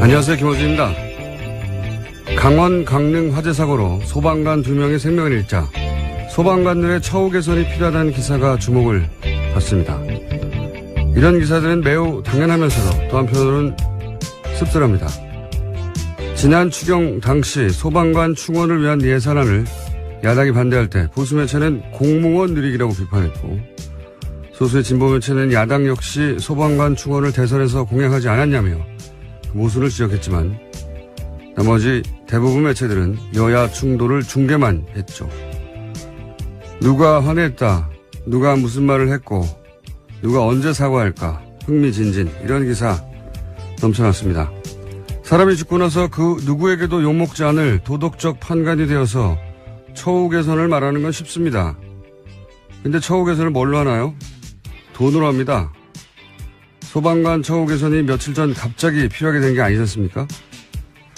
안녕하세요. 김호준입니다. 강원 강릉 화재 사고로 소방관 2명의 생명을 잃자 소방관들의 처우 개선이 필요하다는 기사가 주목을 받습니다. 이런 기사들은 매우 당연하면서도 또 한편으로는 씁쓸합니다. 지난 추경 당시 소방관 충원을 위한 예산안을 야당이 반대할 때 보수 매체는 공무원 누리기라고 비판했고, 소수의 진보 매체는 야당 역시 소방관 충원을 대선에서 공약하지 않았냐며 모순을 지적했지만, 나머지 대부분 매체들은 여야 충돌을 중계만 했죠. 누가 화냈다, 누가 무슨 말을 했고, 누가 언제 사과할까, 흥미진진, 이런 기사 넘쳐났습니다. 사람이 죽고 나서 그 누구에게도 욕먹지 않을 도덕적 판관이 되어서 처우 개선을 말하는 건 쉽습니다. 근데 처우 개선을 뭘로 하나요? 돈으로 합니다. 소방관 처우 개선이 며칠 전 갑자기 필요하게 된 게 아니지 않습니까?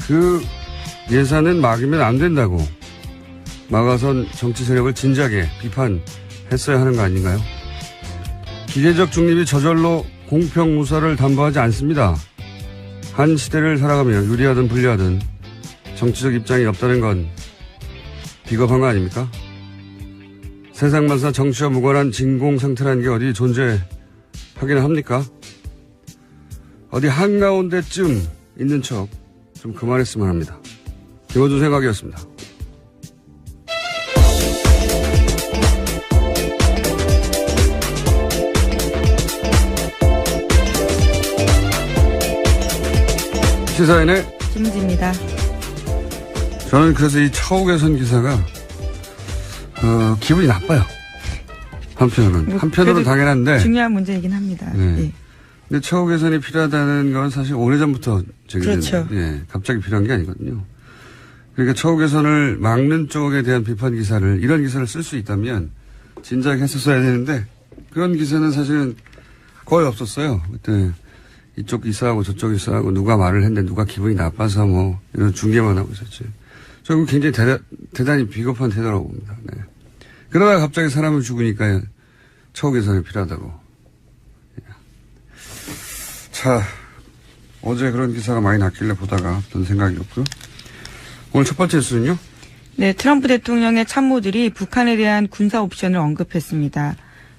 그 예산은 막으면 안 된다고 막아선 정치 세력을 진작에 비판했어야 하는 거 아닌가요? 기계적 중립이 저절로 공평무사를 담보하지 않습니다. 한 시대를 살아가며 유리하든 불리하든 정치적 입장이 없다는 건 비겁한 거 아닙니까? 세상만사 정치와 무관한 진공 상태라는 게 어디 존재하기는 합니까? 어디 한가운데쯤 있는 척 좀 그만했으면 합니다. 김어준 생각이었습니다. 시사인의 김지입니다. 저는 그래서 이 처우 개선 기사가 기분이 나빠요. 한편으로는 당연한데 중요한 문제이긴 합니다. 네. 예. 근데 처우 개선이 필요하다는 건 사실 오래전부터 그렇죠. 예, 갑자기 필요한 게 아니거든요. 그러니까 처우 개선을 막는 쪽에 대한 비판 기사를, 이런 기사를 쓸 수 있다면 진작에 했었어야 되는데 그런 기사는 사실은 거의 없었어요. 그때 이쪽 기사하고 저쪽 기사하고 누가 말을 했는데 누가 기분이 나빠서 뭐 이런 중계만 하고 있었지. 저는 굉장히 대단히 비겁한 태도라고 봅니다. 네. 그러다가 갑자기 사람을 죽으니까 처우 개선이 필요하다고. 자, 어제 그런 기사가 많이 났길래 보다가 어떤 생각이었고요. 오늘 첫 번째 뉴스는요? 네, 트럼프 대통령의 참모들이 북한에 대한 군사 옵션을 언급했습니다.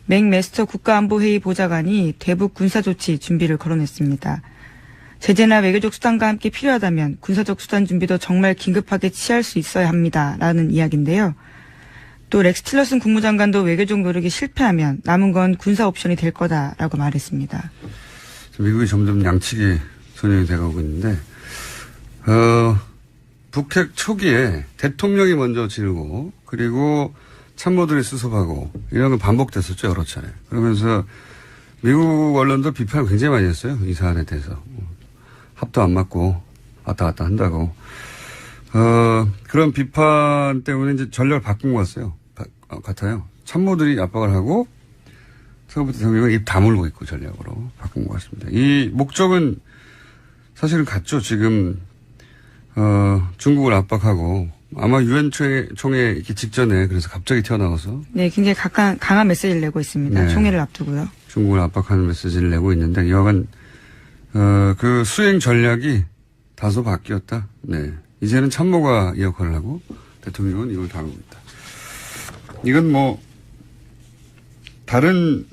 맥메스터 국가안보회의 보좌관이 대북 군사조치 준비를 거론했습니다. 제재나 외교적 수단과 함께 필요하다면 군사적 수단 준비도 정말 긴급하게 취할 수 있어야 합니다라는 이야기인데요. 또 렉스 틸러슨 국무장관도 외교적 노력이 실패하면 남은 건 군사 옵션이 될 거다라고 말했습니다. 미국이 점점 양측이 선영이 돼가고 있는데, 북핵 초기에 대통령이 먼저 지르고, 그리고 참모들이 수습하고, 이런 건 반복됐었죠, 여러 차례. 그러면서 미국 언론도 비판을 굉장히 많이 했어요, 이 사안에 대해서. 합도 안 맞고, 왔다 갔다 한다고. 그런 비판 때문에 이제 전략을 바꾼 것 같아요. 참모들이 압박을 하고, 트럼프 대통령은 입 다물고 있고 전략으로 바꾼 것 같습니다. 이 목적은 사실은 같죠. 지금 중국을 압박하고 아마 유엔 총회 있기 직전에 그래서 갑자기 튀어나와서 네, 굉장히 강한 메시지를 내고 있습니다. 네. 총회를 앞두고요. 중국을 압박하는 메시지를 내고 있는데 여하간 그 수행 전략이 다소 바뀌었다. 네, 이제는 참모가 이 역할을 하고 대통령은 이걸 다루고 있다. 이건 뭐 다른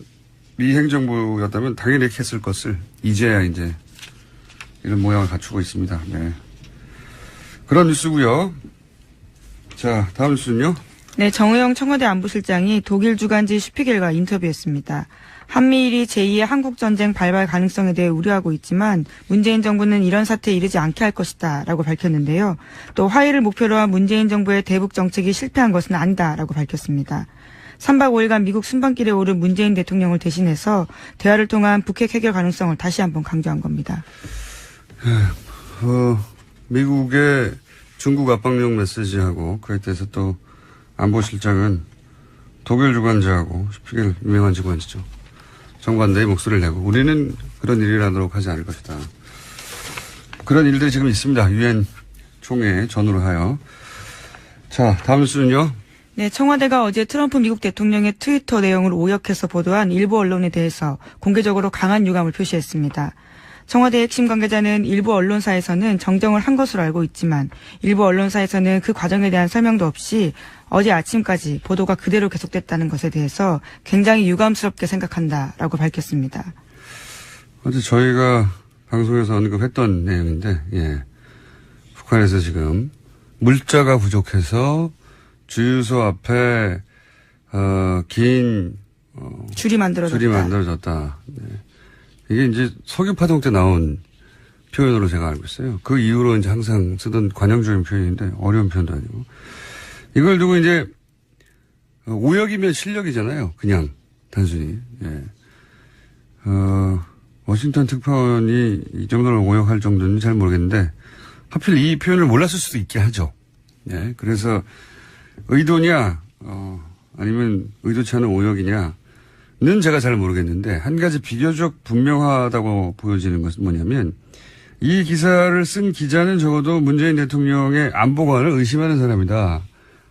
미 행정부였다면 당연히 이렇게 했을 것을 이제야 이제 이런 모양을 갖추고 있습니다. 네. 그런 뉴스고요. 자, 다음 뉴스는요. 네, 정의용 청와대 안보실장이 독일 주간지 슈피겔과 인터뷰했습니다. 한미일이 제2의 한국전쟁 발발 가능성에 대해 우려하고 있지만 문재인 정부는 이런 사태에 이르지 않게 할 것이다 라고 밝혔는데요. 또 화해를 목표로 한 문재인 정부의 대북 정책이 실패한 것은 아니다라고 밝혔습니다. 3박 5일간 미국 순방길에 오른 문재인 대통령을 대신해서 대화를 통한 북핵 해결 가능성을 다시 한번 강조한 겁니다. 미국의 중국 압박용 메시지하고 그에 대해서 또 안보실장은 독일 주간지하고 슈피겔 유명한 주간지죠. 정반대의 목소리를 내고 우리는 그런 일을 하도록 하지 않을 것이다. 그런 일들이 지금 있습니다. 유엔 총회 전후로 하여. 자, 다음 뉴스는요. 네, 청와대가 어제 트럼프 미국 대통령의 트위터 내용을 오역해서 보도한 일부 언론에 대해서 공개적으로 강한 유감을 표시했습니다. 청와대 핵심 관계자는 일부 언론사에서는 정정을 한 것으로 알고 있지만 일부 언론사에서는 그 과정에 대한 설명도 없이 어제 아침까지 보도가 그대로 계속됐다는 것에 대해서 굉장히 유감스럽게 생각한다라고 밝혔습니다. 어제 저희가 방송에서 언급했던 내용인데, 예. 북한에서 지금 물자가 부족해서 주유소 앞에 긴 줄이 만들어졌다. 네. 이게 이제 석유파동 때 나온 표현으로 제가 알고 있어요. 그 이후로 이제 항상 쓰던 관용적인 표현인데 어려운 표현도 아니고. 이걸 두고 이제 오역이면 실력이잖아요. 그냥 단순히. 예. 워싱턴 특파원이 이 정도로 오역할 정도는 잘 모르겠는데 하필 이 표현을 몰랐을 수도 있게 하죠. 예. 그래서 의도냐 아니면 의도치 않은 오역이냐는 제가 잘 모르겠는데 한 가지 비교적 분명하다고 보여지는 것은 뭐냐면 이 기사를 쓴 기자는 적어도 문재인 대통령의 안보관을 의심하는 사람이다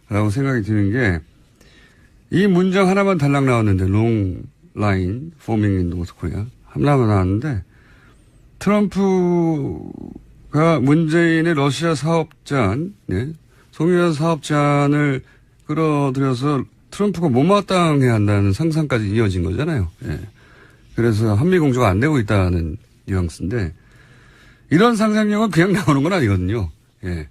라고 생각이 드는 게 이 문장 하나만 달랑 나왔는데 long line forming in North Korea 하나만 나왔는데 트럼프가 문재인의 러시아 사업잔 송유한 사업잔을 끌어들여서 트럼프가 못마땅해야 한다는 상상까지 이어진 거잖아요. 예. 그래서 한미공조가 안 되고 있다는 뉘앙스인데 이런 상상력은 그냥 나오는 건 아니거든요. 예.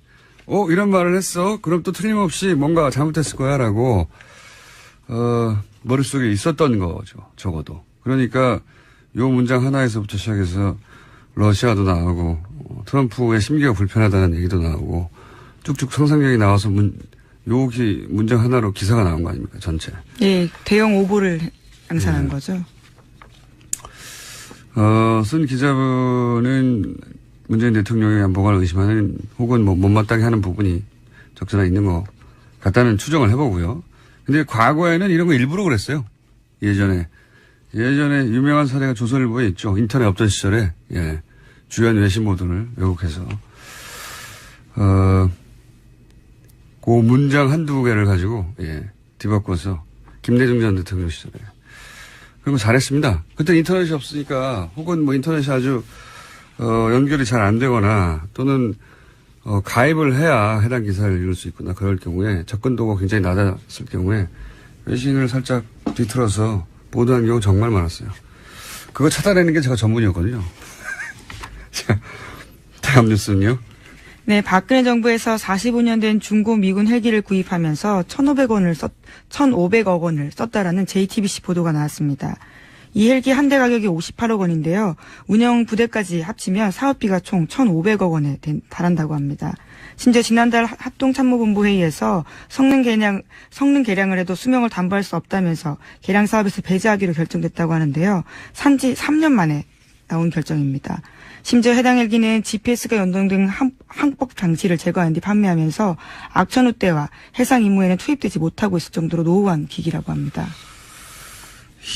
이런 말을 했어? 그럼 또 틀림없이 뭔가 잘못했을 거야 라고 머릿속에 있었던 거죠. 적어도. 그러니까 요 문장 하나에서부터 시작해서 러시아도 나오고 트럼프의 심기가 불편하다는 얘기도 나오고 쭉쭉 상상력이 나와서 문장 하나로 기사가 나온 거 아닙니까? 전체. 예, 대형 오보를 양산한 거죠. 쓴 기자분은 문재인 대통령의 안보관을 의심하는 혹은 못마땅해 하는 부분이 적절히 있는 것 같다는 추정을 해보고요. 근데 과거에는 이런 거 일부러 그랬어요. 예전에 유명한 사례가 조선일보에 있죠. 인터넷 없던 시절에, 예. 주요한 외신 보도를 왜곡해서, 그 문장 한두 개를 가지고, 예. 뒤바꿔서, 김대중 전 대통령 시절에. 그런 거 잘했습니다. 그때 인터넷이 없으니까, 혹은 인터넷이 아주, 연결이 잘 안 되거나, 또는, 가입을 해야 해당 기사를 읽을 수 있구나. 그럴 경우에, 접근도가 굉장히 낮았을 경우에, 외신을 살짝 뒤틀어서, 보도한 경우 정말 많았어요. 그거 찾아내는 게 제가 전문이었거든요. 다음 뉴스는요? 네, 박근혜 정부에서 45년 된 중고 미군 헬기를 구입하면서 1,500억 원을 썼다라는 JTBC 보도가 나왔습니다. 이 헬기 한 대 가격이 58억 원인데요. 운영 부대까지 합치면 사업비가 총 1,500억 원에 달한다고 합니다. 심지어 지난달 합동참모본부 회의에서 성능 개량을 해도 수명을 담보할 수 없다면서 개량 사업에서 배제하기로 결정됐다고 하는데요. 산지 3년 만에 나온 결정입니다. 심지어 해당 헬기는 GPS가 연동된 항법 장치를 제거한 뒤 판매하면서 악천후 때와 해상 임무에는 투입되지 못하고 있을 정도로 노후한 기기라고 합니다.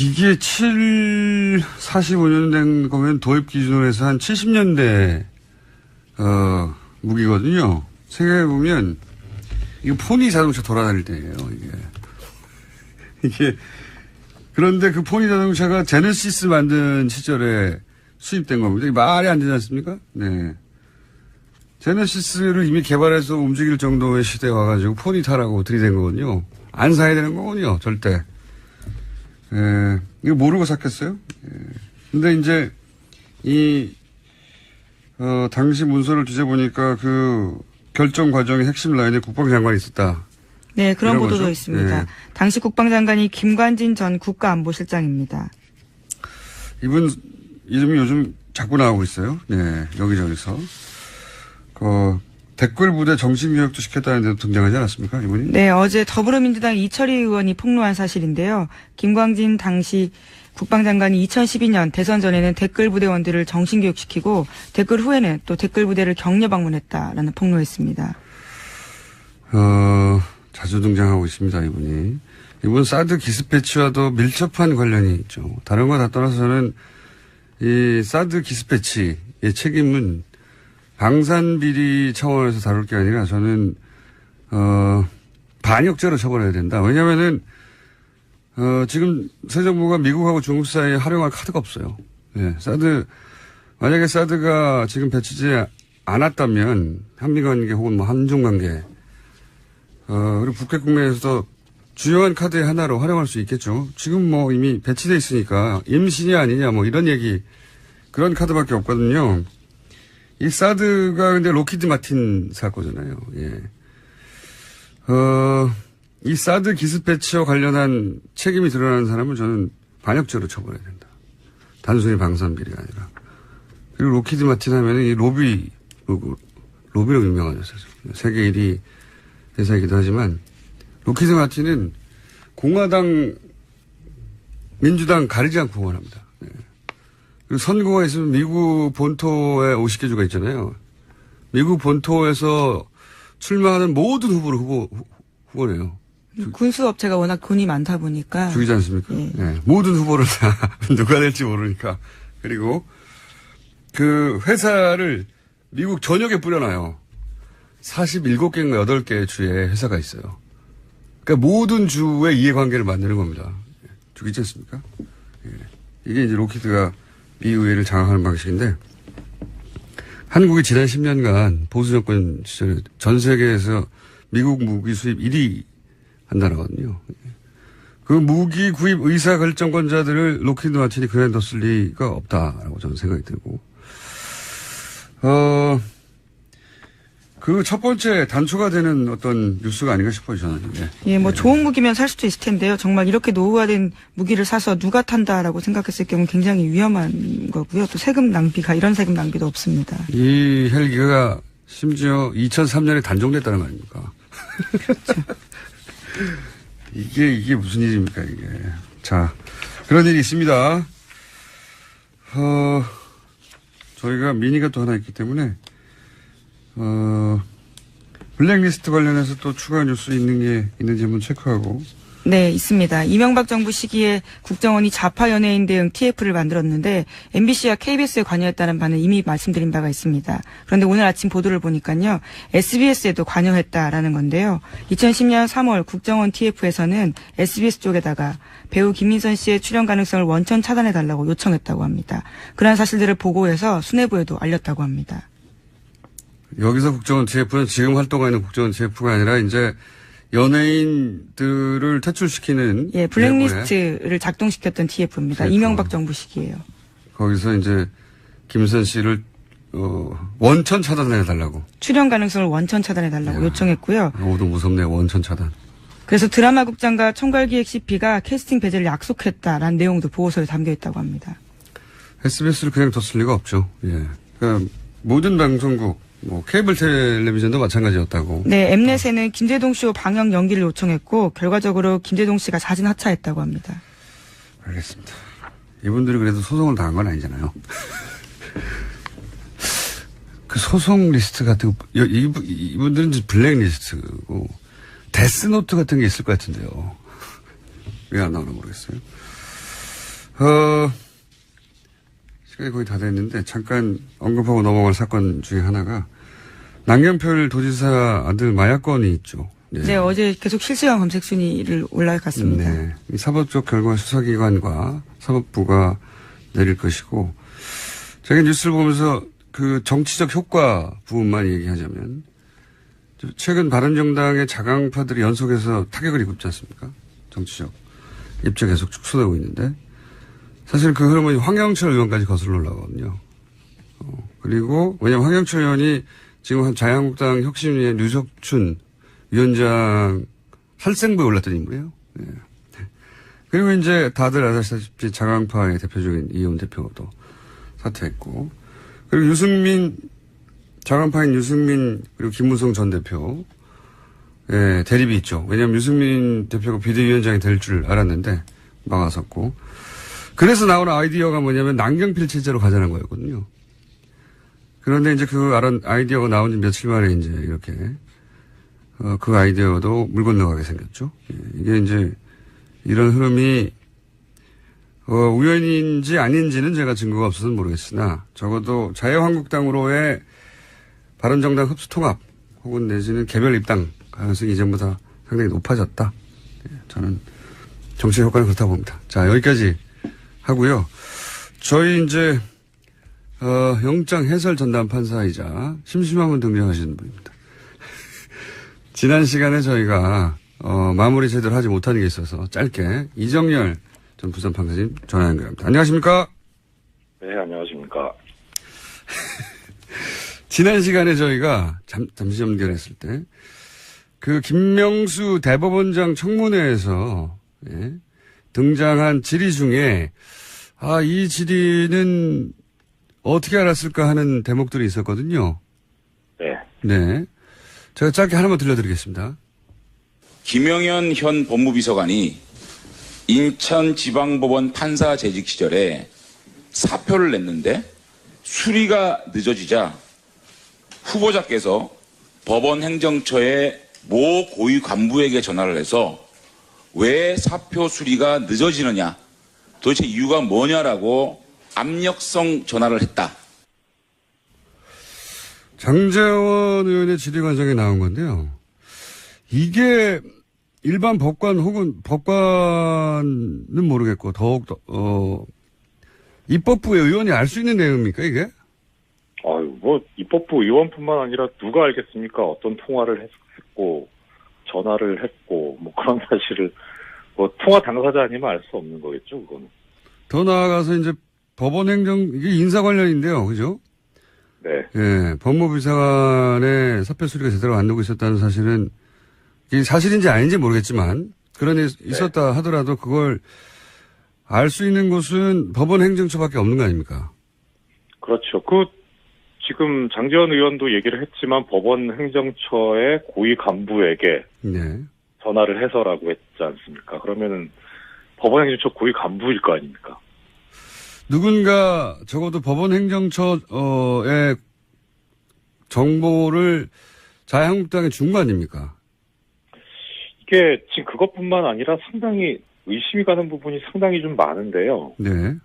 이게 45년 된 거면 도입 기준으로 해서 한 70년대 무기거든요. 생각해보면 이거 포니 자동차 돌아다닐 때예요. 이게 그런데 그 포니 자동차가 제네시스 만든 시절에 수입된 겁니다. 말이 안 되지 않습니까? 네. 제네시스를 이미 개발해서 움직일 정도의 시대에 와가지고 포니 타라고 들이댄 거거든요. 안 사야 되는 거군요. 절대. 예, 이거 모르고 샀겠어요? 예. 근데 이제, 당시 문서를 뒤져보니까 그 결정 과정의 핵심 라인에 국방장관이 있었다. 네, 그런 보도도 거죠? 있습니다. 예. 당시 국방장관이 김관진 전 국가안보실장입니다. 이분 이름이 요즘 자꾸 나오고 있어요. 네, 여기저기서. 댓글 부대 정신교육도 시켰다는 데도 등장하지 않았습니까, 이분이? 네, 어제 더불어민주당 이철희 의원이 폭로한 사실인데요. 김광진 당시 국방장관이 2012년 대선 전에는 댓글 부대원들을 정신교육시키고 댓글 후에는 또 댓글 부대를 격려 방문했다라는 폭로했습니다. 자주 등장하고 있습니다, 이분이. 이분 사드 기습배치와도 밀접한 관련이 있죠. 다른 거 다 떠나서 저는 이 사드 기습배치의 책임은 방산비리 차원에서 다룰 게 아니라 저는, 반역죄로 처벌해야 된다. 왜냐면은, 지금 새 정부가 미국하고 중국 사이에 활용할 카드가 없어요. 예, 사드 만약에 사드가 지금 배치되지 않았다면 한미 관계 혹은 뭐 한중 관계, 그리고 북핵 국면에서도 주요한 카드의 하나로 활용할 수 있겠죠. 지금 뭐 이미 배치돼 있으니까 임신이 아니냐 뭐 이런 얘기, 그런 카드밖에 없거든요. 이 사드가 근데 로키드 마틴 사고잖아요. 예. 이 사드 기습 배치와 관련한 책임이 드러나는 사람은 저는 반역죄로 처벌해야 된다. 단순히 방산비리가 아니라. 그리고 로키드 마틴 하면은 이 로비로 유명하죠. 세계 1위 회사이기도 하지만, 로키드 마틴은 공화당, 민주당 가리지 않고 응원합니다. 네. 그리고 선거가 있으면 미국 본토에 50개 주가 있잖아요. 미국 본토에서 출마하는 모든 후보를 후보네요. 군수업체가 워낙 돈이 많다 보니까. 죽이지 않습니까? 예. 네. 모든 후보를 다 누가 될지 모르니까. 그리고 그 회사를 미국 전역에 뿌려놔요. 47개인가 8개 주에 회사가 있어요. 그러니까 모든 주의 이해관계를 만드는 겁니다. 죽이지 않습니까? 예. 이게 이제 로키드가 미 의회를 장악하는 방식인데, 한국이 지난 10년간 보수 정권 시절에 전 세계에서 미국 무기 수입 1위 한 나라거든요. 그 무기 구입 의사 결정권자들을 로키드 마틴이 그랜뒀을 리가 없다라고 저는 생각이 들고, 그 첫 번째 단초가 되는 어떤 뉴스가 아닌가 싶어요, 저는. 예, 뭐 좋은 무기면 살 수도 있을 텐데요. 정말 이렇게 노후화된 무기를 사서 누가 탄다라고 생각했을 경우 굉장히 위험한 거고요. 또 세금 낭비가, 이런 세금 낭비도 없습니다. 이 헬기가 심지어 2003년에 단종됐다는 거 아닙니까? 그렇죠. 이게 무슨 일입니까, 이게. 자, 그런 일이 있습니다. 저희가 미니가 또 하나 있기 때문에, 블랙리스트 관련해서 또 추가 뉴스 있는 게 있는지 한번 체크하고. 네, 있습니다. 이명박 정부 시기에 국정원이 좌파 연예인 대응 TF를 만들었는데 MBC와 KBS에 관여했다는 바는 이미 말씀드린 바가 있습니다. 그런데 오늘 아침 보도를 보니까요, SBS에도 관여했다라는 건데요. 2010년 3월 국정원 TF에서는 SBS 쪽에다가 배우 김민선 씨의 출연 가능성을 원천 차단해달라고 요청했다고 합니다. 그러한 사실들을 보고해서 수뇌부에도 알렸다고 합니다. 여기서 국정원 TF는 지금 활동하는 국정원 TF가 아니라 이제 연예인들을 퇴출시키는. 예, 블랙리스트를 작동시켰던 TF입니다. TF. 이명박 정부 시기에요. 거기서 이제 김선 씨를 원천 차단해달라고. 출연 가능성을 원천 차단해달라고 요청했고요. 오도 무섭네요. 원천 차단. 그래서 드라마국장과 총괄기획 CP가 캐스팅 배제를 약속했다라는 내용도 보고서에 담겨있다고 합니다. SBS를 그냥 뒀을 리가 없죠. 예. 그러니까 모든 방송국, 뭐 케이블 텔레비전도 마찬가지였다고. 네, 엠넷에는 김재동 쇼 방영 연기를 요청했고 결과적으로 김재동 씨가 자진 하차했다고 합니다. 알겠습니다. 이분들이 그래도 소송을 당한 건 아니잖아요. 그 소송 리스트 같은 거, 이분들은 블랙리스트고 데스노트 같은 게 있을 것 같은데요. 왜 안 나오나 모르겠어요. 시간이 거의 다 됐는데 잠깐 언급하고 넘어갈 사건 중에 하나가 남경필 도지사 아들 마약건이 있죠. 네. 네, 어제 계속 실시간 검색 순위를 올라갔습니다. 네. 이 사법적 결과 수사기관과 사법부가 내릴 것이고, 제가 뉴스를 보면서 그 정치적 효과 부분만 얘기하자면, 최근 바른정당의 자강파들이 연속해서 타격을 입지 않습니까? 정치적 입장 계속 축소되고 있는데, 사실 그 흐름은 황영철 의원까지 거슬러 올라가거든요. 그리고 왜냐하면 황영철 의원이 지금 자유한국당 혁신위의 류석춘 위원장 살생부에 올랐던 인물이에요. 네. 그리고 이제 다들 아시다시피 자강파의 대표적인 이혜원 대표도 사퇴했고, 그리고 자강파인 유승민 그리고 김무성 전 대표, 예, 대립이 있죠. 왜냐하면 유승민 대표가 비대위원장이 될 줄 알았는데 막아섰고, 그래서 나오는 아이디어가 뭐냐면 남경필 체제로 가자는 거였거든요. 그런데 이제 그 아이디어가 나온 지 며칠 만에 이제 이렇게, 그 아이디어도 물 건너가게 생겼죠. 이게 이제 이런 흐름이, 우연인지 아닌지는 제가 증거가 없어서 모르겠으나 적어도 자유한국당으로의 바른정당 흡수통합 혹은 내지는 개별 입당 가능성이 이전보다 상당히 높아졌다. 저는 정치 효과는 그렇다고 봅니다. 자, 여기까지 하고요. 저희 이제 영장 해설 전담 판사이자 심심하면 등장하시는 분입니다. 지난 시간에 저희가 마무리 제대로 하지 못한 게 있어서 짧게 이정열 전 부산판사님 전화 연결합니다. 안녕하십니까? 네, 안녕하십니까? 지난 시간에 저희가 잠시 연결했을 때 그 김명수 대법원장 청문회에서 등장한 질의 중에 이 질의는 어떻게 알았을까 하는 대목들이 있었거든요. 네. 네. 제가 짧게 하나만 들려드리겠습니다. 김영현 현 법무비서관이 인천지방법원 판사 재직 시절에 사표를 냈는데 수리가 늦어지자 후보자께서 법원 행정처의 모 고위 간부에게 전화를 해서 왜 사표 수리가 늦어지느냐, 도대체 이유가 뭐냐라고 압력성 전화를 했다. 장제원 의원의 질의 과정에 나온 건데요. 이게 일반 법관 혹은 법관은 모르겠고 더욱 입법부의 의원이 알 수 있는 내용입니까 이게? 입법부 의원뿐만 아니라 누가 알겠습니까? 어떤 통화를 했고 전화를 했고 그런 사실을 통화 당사자 아니면 알 수 없는 거겠죠, 그거는. 더 나아가서 이제 법원 행정 이게 인사 관련인데요, 그죠? 네. 예, 법무비서관의 사표 수리가 제대로 안 되고 있었다는 사실은 이게 사실인지 아닌지 모르겠지만 그런 일 있었다 하더라도 그걸 알 수 있는 곳은 법원 행정처밖에 없는 거 아닙니까? 그렇죠. 지금 장제원 의원도 얘기를 했지만 법원 행정처의 고위 간부에게 네. 전화를 해서라고 했지 않습니까? 그러면은 법원 행정처 고위 간부일 거 아닙니까? 누군가 적어도 법원 행정처의 정보를 자유한국당에 준 거 아닙니까? 이게 지금 그것뿐만 아니라 상당히 의심이 가는 부분이 상당히 좀 많은데요. 네.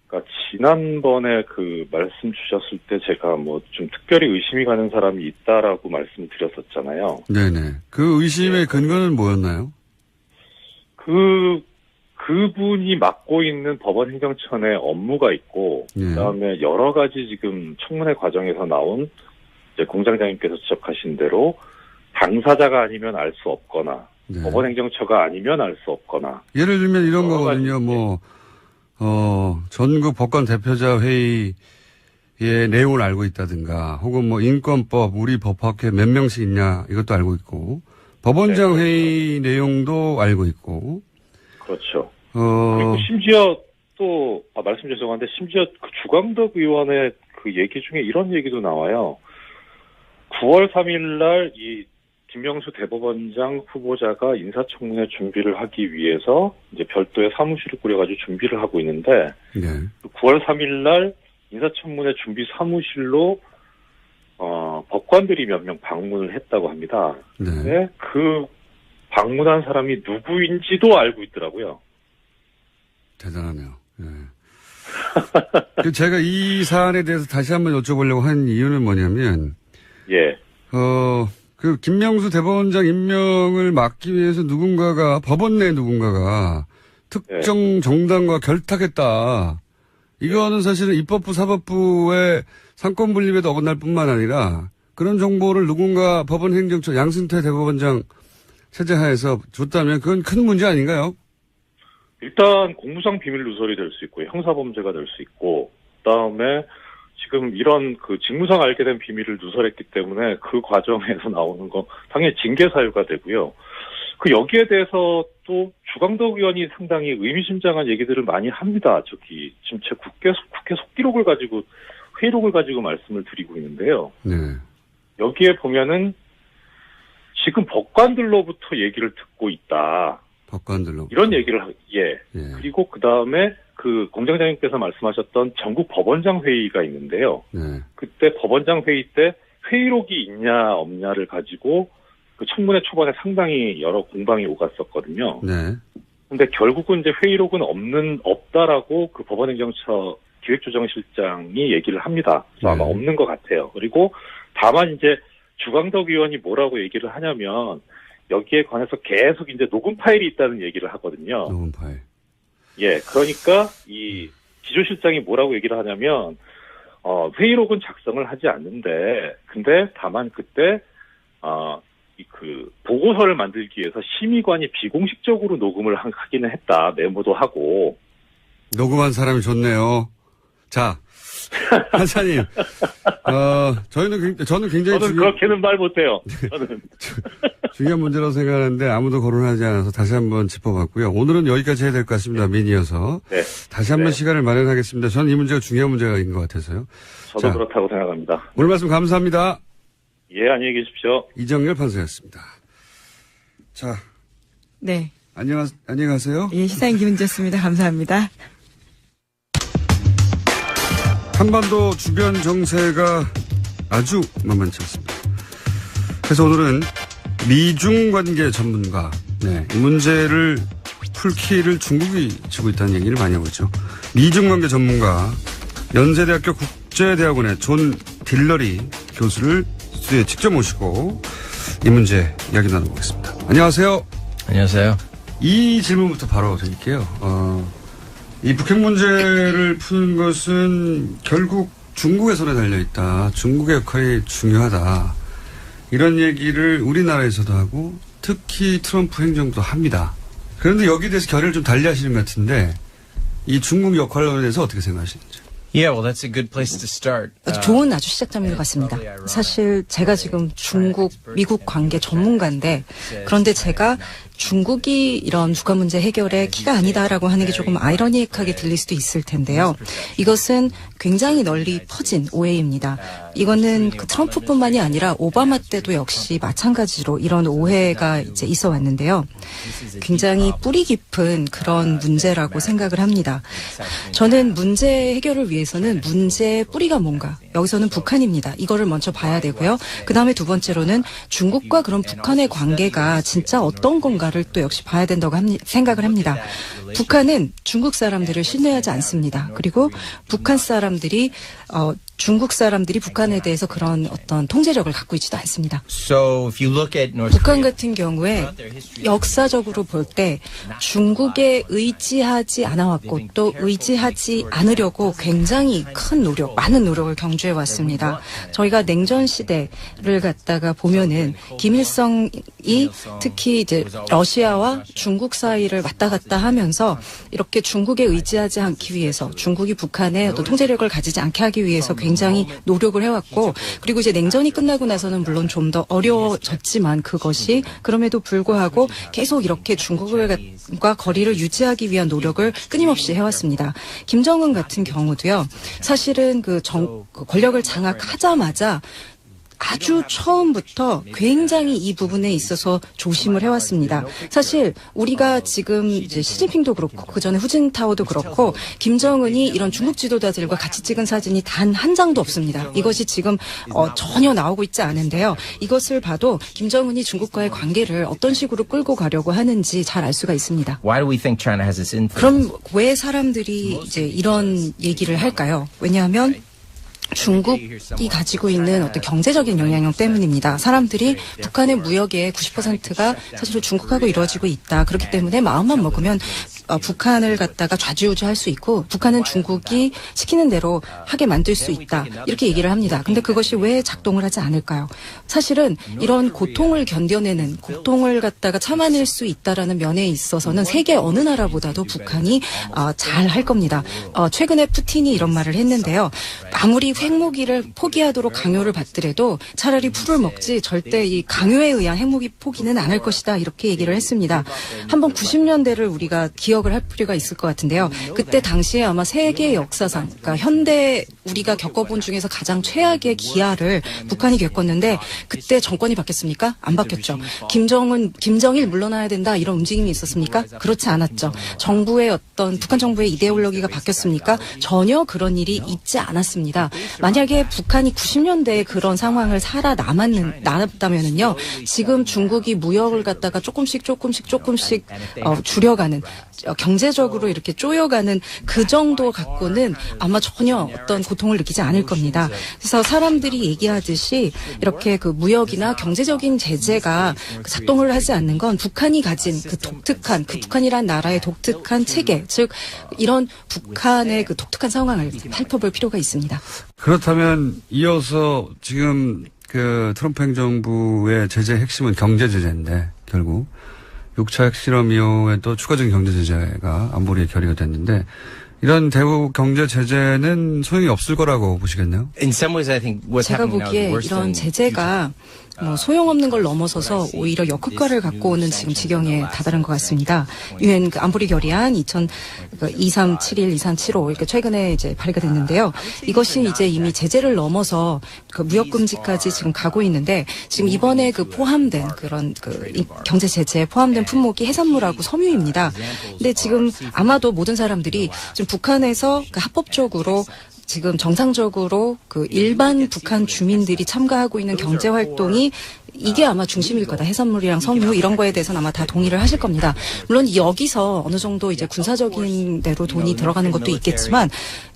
그러니까 지난번에 말씀 주셨을 때 제가 좀 특별히 의심이 가는 사람이 있다라고 말씀드렸었잖아요. 네네. 그 의심의 근거는 뭐였나요? 그분이 맡고 있는 법원 행정처 내 업무가 있고, 그다음에 여러 가지 지금 청문회 과정에서 나온 이제 공장장님께서 지적하신 대로 당사자가 아니면 알 수 없거나, 법원 행정처가 아니면 알 수 없거나. 예를 들면 이런 거거든요. 전국 법관 대표자 회의의 내용을 알고 있다든가, 혹은 인권법, 우리 법학회 몇 명씩 있냐, 이것도 알고 있고, 법원장 회의 내용도 알고 있고. 그렇죠. 그리고 심지어 또, 말씀 죄송한데, 심지어 주광덕 의원의 얘기 중에 이런 얘기도 나와요. 9월 3일 날 김명수 대법원장 후보자가 인사청문회 준비를 하기 위해서 이제 별도의 사무실을 꾸려가지고 준비를 하고 있는데, 9월 3일 날 인사청문회 준비 사무실로 법관들이 몇 명 방문을 했다고 합니다. 네. 그 방문한 사람이 누구인지도 알고 있더라고요. 대단하네요. 네. 제가 이 사안에 대해서 다시 한번 여쭤보려고 한 이유는 뭐냐면, 김명수 대법원장 임명을 막기 위해서 법원 내 누군가가 특정 정당과 결탁했다. 이거는 사실은 입법부, 사법부의 상권 분립에도 어긋날 뿐만 아니라 그런 정보를 누군가 법원 행정처 양승태 대법원장 체제하에서 줬다면 그건 큰 문제 아닌가요? 일단 공무상 비밀 누설이 될 수 있고 형사범죄가 될 수 있고, 그다음에 지금 이런 직무상 알게 된 비밀을 누설했기 때문에 그 과정에서 나오는 거 당연히 징계 사유가 되고요. 여기에 대해서 또 주광덕 의원이 상당히 의미심장한 얘기들을 많이 합니다. 지금 제 국회 속기록을 가지고, 회의록을 가지고 말씀을 드리고 있는데요. 네. 여기에 보면은 지금 법관들로부터 얘기를 듣고 있다. 법관들로. 이런 얘기를, 그리고 그 다음에 공장장님께서 말씀하셨던 전국 법원장 회의가 있는데요. 그때 법원장 회의 때 회의록이 있냐 없냐를 가지고 청문회 초반에 상당히 여러 공방이 오갔었거든요. 근데 결국은 이제 회의록은 없다라고 법원행정처 기획조정실장이 얘기를 합니다. 그래서 아마 없는 것 같아요. 그리고 다만 이제 주광덕 의원이 뭐라고 얘기를 하냐면 여기에 관해서 계속 이제 녹음 파일이 있다는 얘기를 하거든요. 녹음 파일. 그러니까 이 기조실장이 뭐라고 얘기를 하냐면 회의록은 작성을 하지 않는데 근데 다만 그때 그 보고서를 만들기 위해서 심의관이 비공식적으로 녹음을 하기는 했다. 메모도 하고. 녹음한 사람이 좋네요. 자, 한사님, 저는 굉장히 그렇게는 말 못해요. 저는 중요한 문제라고 생각하는데 아무도 거론하지 않아서 다시 한번 짚어봤고요. 오늘은 여기까지 해야 될 것 같습니다. 미니어서. 네. 다시 한번 네. 시간을 시간을 마련하겠습니다. 저는 이 문제가 중요한 문제인 것 같아서요. 저도 자, 그렇다고 생각합니다. 오늘 말씀 감사합니다. 예, 안녕히 계십시오. 이정열 판사였습니다. 자, 네. 안녕히 가세요. 예, 시사인 김은지였습니다. 감사합니다. 한반도 주변 정세가 아주 만만치 않습니다. 그래서 오늘은 미중 관계 전문가, 이 문제를 풀 키를 중국이 쥐고 있다는 얘기를 많이 하고 있죠. 미중 관계 전문가, 연세대학교 국제대학원의 존 딜러리 교수를 스튜디오에 직접 모시고 이 문제 이야기 나눠보겠습니다. 안녕하세요. 안녕하세요. 이 질문부터 바로 드릴게요. 이 북핵 문제를 푸는 것은 결국 중국의 손에 달려있다. 중국의 역할이 중요하다. 이런 얘기를 우리나라에서도 하고 특히 트럼프 행정부도 합니다. 그런데 여기에 대해서 결의를 좀 달리 하시는 것 같은데 이 중국 역할에 대해서 어떻게 생각하시는지. Yeah, well, that's a good place to start. 좋은 아주 시작점인 것 같습니다. 사실 제가 지금 중국, 미국 관계 전문가인데 그런데 제가 중국이 이런 북한 문제 해결의 키가 아니다라고 하는 게 조금 아이러니하게 들릴 수도 있을 텐데요. 이것은 굉장히 널리 퍼진 오해입니다. 이거는 그 트럼프뿐만이 아니라 오바마 때도 역시 마찬가지로 이런 오해가 이제 있어 왔는데요. 굉장히 뿌리 깊은 그런 문제라고 생각을 합니다. 저는 문제 해결을 위해서는 문제의 뿌리가 뭔가, 여기서는 북한입니다. 이거를 먼저 봐야 되고요. 그 다음에 두 번째로는 중국과 그런 북한의 관계가 진짜 어떤 건가를 또 역시 봐야 된다고 생각을 합니다. 북한은 중국 사람들을 신뢰하지 않습니다. 그리고 북한 사람들이 중국 사람들이 북한에 대해서 그런 어떤 통제력을 갖고 있지도 않습니다. So if you look at North 북한 Korea, 같은 경우에 역사적으로 볼 때 중국에 의지하지 않아왔고 또 의지하지 않으려고 굉장히 큰 노력, 많은 노력을 경주해 왔습니다. 저희가 냉전 시대를 갖다가 보면은 김일성이 특히 이제 러시아와 중국 사이를 왔다 갔다 하면서 이렇게 중국에 의지하지 않기 위해서 중국이 북한의 어떤 통제력을 가지지 않게 하기 위해서 굉장히 노력을 해왔고 그리고 이제 냉전이 끝나고 나서는 물론 좀 더 어려워졌지만 그것이 그럼에도 불구하고 계속 이렇게 중국과 거리를 유지하기 위한 노력을 끊임없이 해왔습니다. 김정은 같은 경우도요. 사실은 그 권력을 장악하자마자 아주 처음부터 굉장히 이 부분에 있어서 조심을 해왔습니다. 사실 우리가 지금 이제 시진핑도 그렇고 그 전에 후진타오도 그렇고 김정은이 이런 중국 지도자들과 같이 찍은 사진이 단 한 장도 없습니다. 이것이 지금 전혀 나오고 있지 않은데요. 이것을 봐도 김정은이 중국과의 관계를 어떤 식으로 끌고 가려고 하는지 잘 알 수가 있습니다. why do we think China has this influence? 그럼 왜 사람들이 이제 이런 얘기를 할까요? 왜냐하면 중국이 가지고 있는 어떤 경제적인 영향력 때문입니다. 사람들이 북한의 무역의 90%가 사실은 중국하고 이루어지고 있다. 그렇기 때문에 마음만 먹으면 북한을 갖다가 좌지우지할 수 있고 북한은 중국이 시키는 대로 하게 만들 수 있다. 이렇게 얘기를 합니다. 근데 그것이 왜 작동을 하지 않을까요? 사실은 이런 고통을 견뎌내는 고통을 갖다가 참아낼 수 있다라는 면에 있어서는 세계 어느 나라보다도 북한이 잘 할 겁니다. 최근에 푸틴이 이런 말을 했는데요. 아무리 핵무기를 포기하도록 강요를 받더라도 차라리 풀을 먹지 절대 이 강요에 의한 핵무기 포기는 안 할 것이다. 이렇게 얘기를 했습니다. 한번 90년대를 우리가 기억을 할 필요가 있을 것 같은데요. 그때 당시에 아마 세계 역사상, 그러니까 현대 우리가 겪어본 중에서 가장 최악의 기아를 북한이 겪었는데 그때 정권이 바뀌었습니까? 안 바뀌었죠. 김정일 물러나야 된다 이런 움직임이 있었습니까? 그렇지 않았죠. 북한 정부의 이데올로기가 바뀌었습니까? 전혀 그런 일이 있지 않았습니다. 만약에 북한이 90년대에 그런 상황을 살아남았다면은요, 지금 중국이 무역을 갖다가 조금씩 줄여가는 경제적으로 이렇게 쪼여가는 그 정도 갖고는 아마 전혀 어떤 고통을 느끼지 않을 겁니다. 그래서 사람들이 얘기하듯이 이렇게 그 무역이나 경제적인 제재가 작동을 하지 않는 건 북한이 가진 그 독특한, 그 북한이란 나라의 독특한 체계, 즉 이런 북한의 그 독특한 상황을 살펴볼 필요가 있습니다. 그렇다면 이어서 지금 그 트럼프 행정부의 제재 핵심은 경제 제재인데 결국 6차 핵실험 이후에 또 추가적인 경제 제재가 안보리에 결의가 됐는데 이런 대북 경제 제재는 소용이 없을 거라고 보시겠네요? In some ways, I think what's 제가 happening now is 보기에 worse 이런 than 제재가 뭐 소용없는 걸 넘어서서 오히려 역효과를 갖고 오는 지금 지경에 다다른 것 같습니다. 유엔 그 안보리 결의안 2371, 2375 이렇게 최근에 이제 발의가 됐는데요. 이것이 이제 이미 제재를 넘어서 그 무역 금지까지 지금 가고 있는데 지금 이번에 그 포함된 그런 그 경제 제재에 포함된 품목이 해산물하고 섬유입니다. 근데 지금 아마도 모든 사람들이 지금 북한에서 그 합법적으로 지금 정상적으로 그 일반 북한 주민들이 참가하고 있는 경제 활동이 이게 아마 중심일 거다. 해산물이랑 섬유 이런 거에 대해서는 아마 다 동의를 하실 겁니다. 물론 여기서 어느 정도 이제 군사적인 데로 돈이 들어가는 것도 있겠지만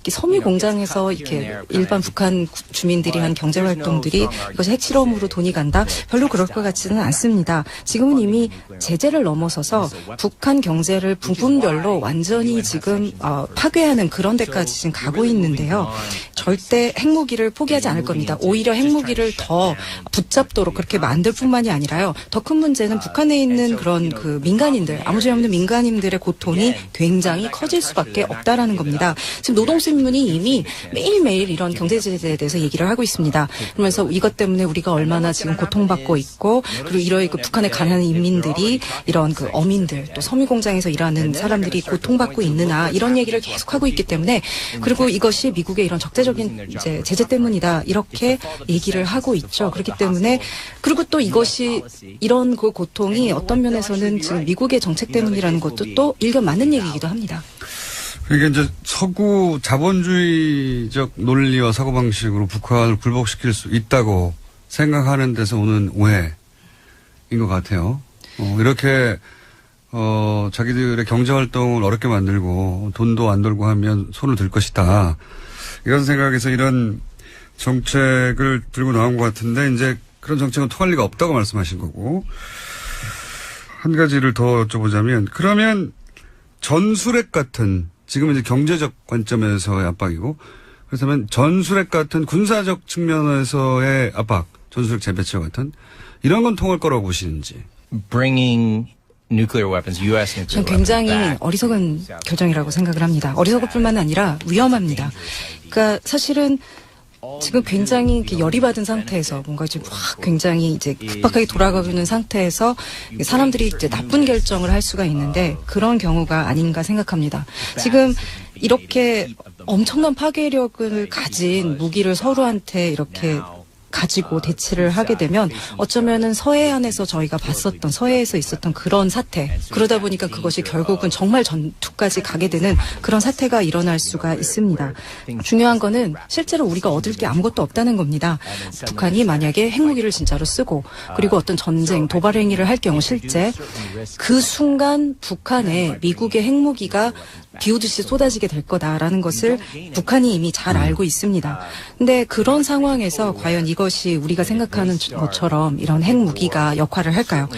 섬유 공장에서 이렇게 일반 북한 주민들이 한 경제 활동들이 이것이 핵실험으로 돈이 간다? 별로 그럴 것 같지는 않습니다. 지금은 이미 제재를 넘어서서 북한 경제를 부분별로 완전히 지금 파괴하는 그런 데까지 지금 가고 있는데요. 절대 핵무기를 포기하지 않을 겁니다. 오히려 핵무기를 더 붙잡도록 그렇게 만들 뿐만이 아니라요. 더 큰 문제는 북한에 있는 그런 그 민간인들, 아무 죄 없는 민간인들의 고통이 굉장히 커질 수밖에 없다라는 겁니다. 지금 노동신문이 이미 매일매일 이런 경제 제재에 대해서 얘기를 하고 있습니다. 그러면서 이것 때문에 우리가 얼마나 지금 고통받고 있고 그리고 이러한 그 북한에 가는 인민들이 이런 그 어민들 또 섬유 공장에서 일하는 사람들이 고통받고 있느냐 이런 얘기를 계속하고 있기 때문에 그리고 이것이 미국의 이런 적대적인 이제 제재 때문이다 이렇게 얘기를 하고 있죠. 그렇기 때문에 그리고 또 이것이 이런 그 고통이 어떤 면에서는 지금 미국의 정책 때문이라는 것도 또 일견 맞는 얘기이기도 합니다. 그러니까 이제 서구 자본주의적 논리와 사고방식으로 북한을 굴복시킬 수 있다고 생각하는 데서 오는 오해인 것 같아요. 이렇게 자기들의 경제활동을 어렵게 만들고 돈도 안 돌고 하면 손을 들 것이다. 이런 생각에서 이런 정책을 들고 나온 것 같은데 이제 그런 정책은 통할 리가 없다고 말씀하신 거고 한 가지를 더 여쭤보자면 그러면 전술핵 같은 지금은 이제 경제적 관점에서의 압박이고 그렇다면 전술핵 같은 군사적 측면에서의 압박, 전술핵 재배치 같은 이런 건 통할 거라고 보시는지. bringing nuclear weapons, U.S. nuclear 전 weapons 굉장히 back. 어리석은 결정이라고 생각을 합니다. 어리석을 뿐만 아니라 위험합니다. 그러니까 사실은 지금 굉장히 이렇게 열이 받은 상태에서 뭔가 지금 확 굉장히 이제 급박하게 돌아가고 있는 상태에서 사람들이 이제 나쁜 결정을 할 수가 있는데 그런 경우가 아닌가 생각합니다. 지금 이렇게 엄청난 파괴력을 가진 무기를 서로한테 이렇게 가지고 대치를 하게 되면 어쩌면은 서해안에서 저희가 봤었던 서해에서 있었던 그런 사태 그러다 보니까 그것이 결국은 정말 전투까지 가게 되는 그런 사태가 일어날 수가 있습니다. 중요한 거는 실제로 우리가 얻을 게 아무것도 없다는 겁니다. 북한이 만약에 핵무기를 진짜로 쓰고 그리고 어떤 전쟁 도발 행위를 할 경우 실제 그 순간 북한에 미국의 핵무기가 비오듯이 쏟아지게 될 거다라는 것을 북한이 이미 잘 알고 있습니다. 근데 그런 상황에서 과연 이것이 우리가 생각하는 것처럼 이런 핵무기가 역할을 할까요?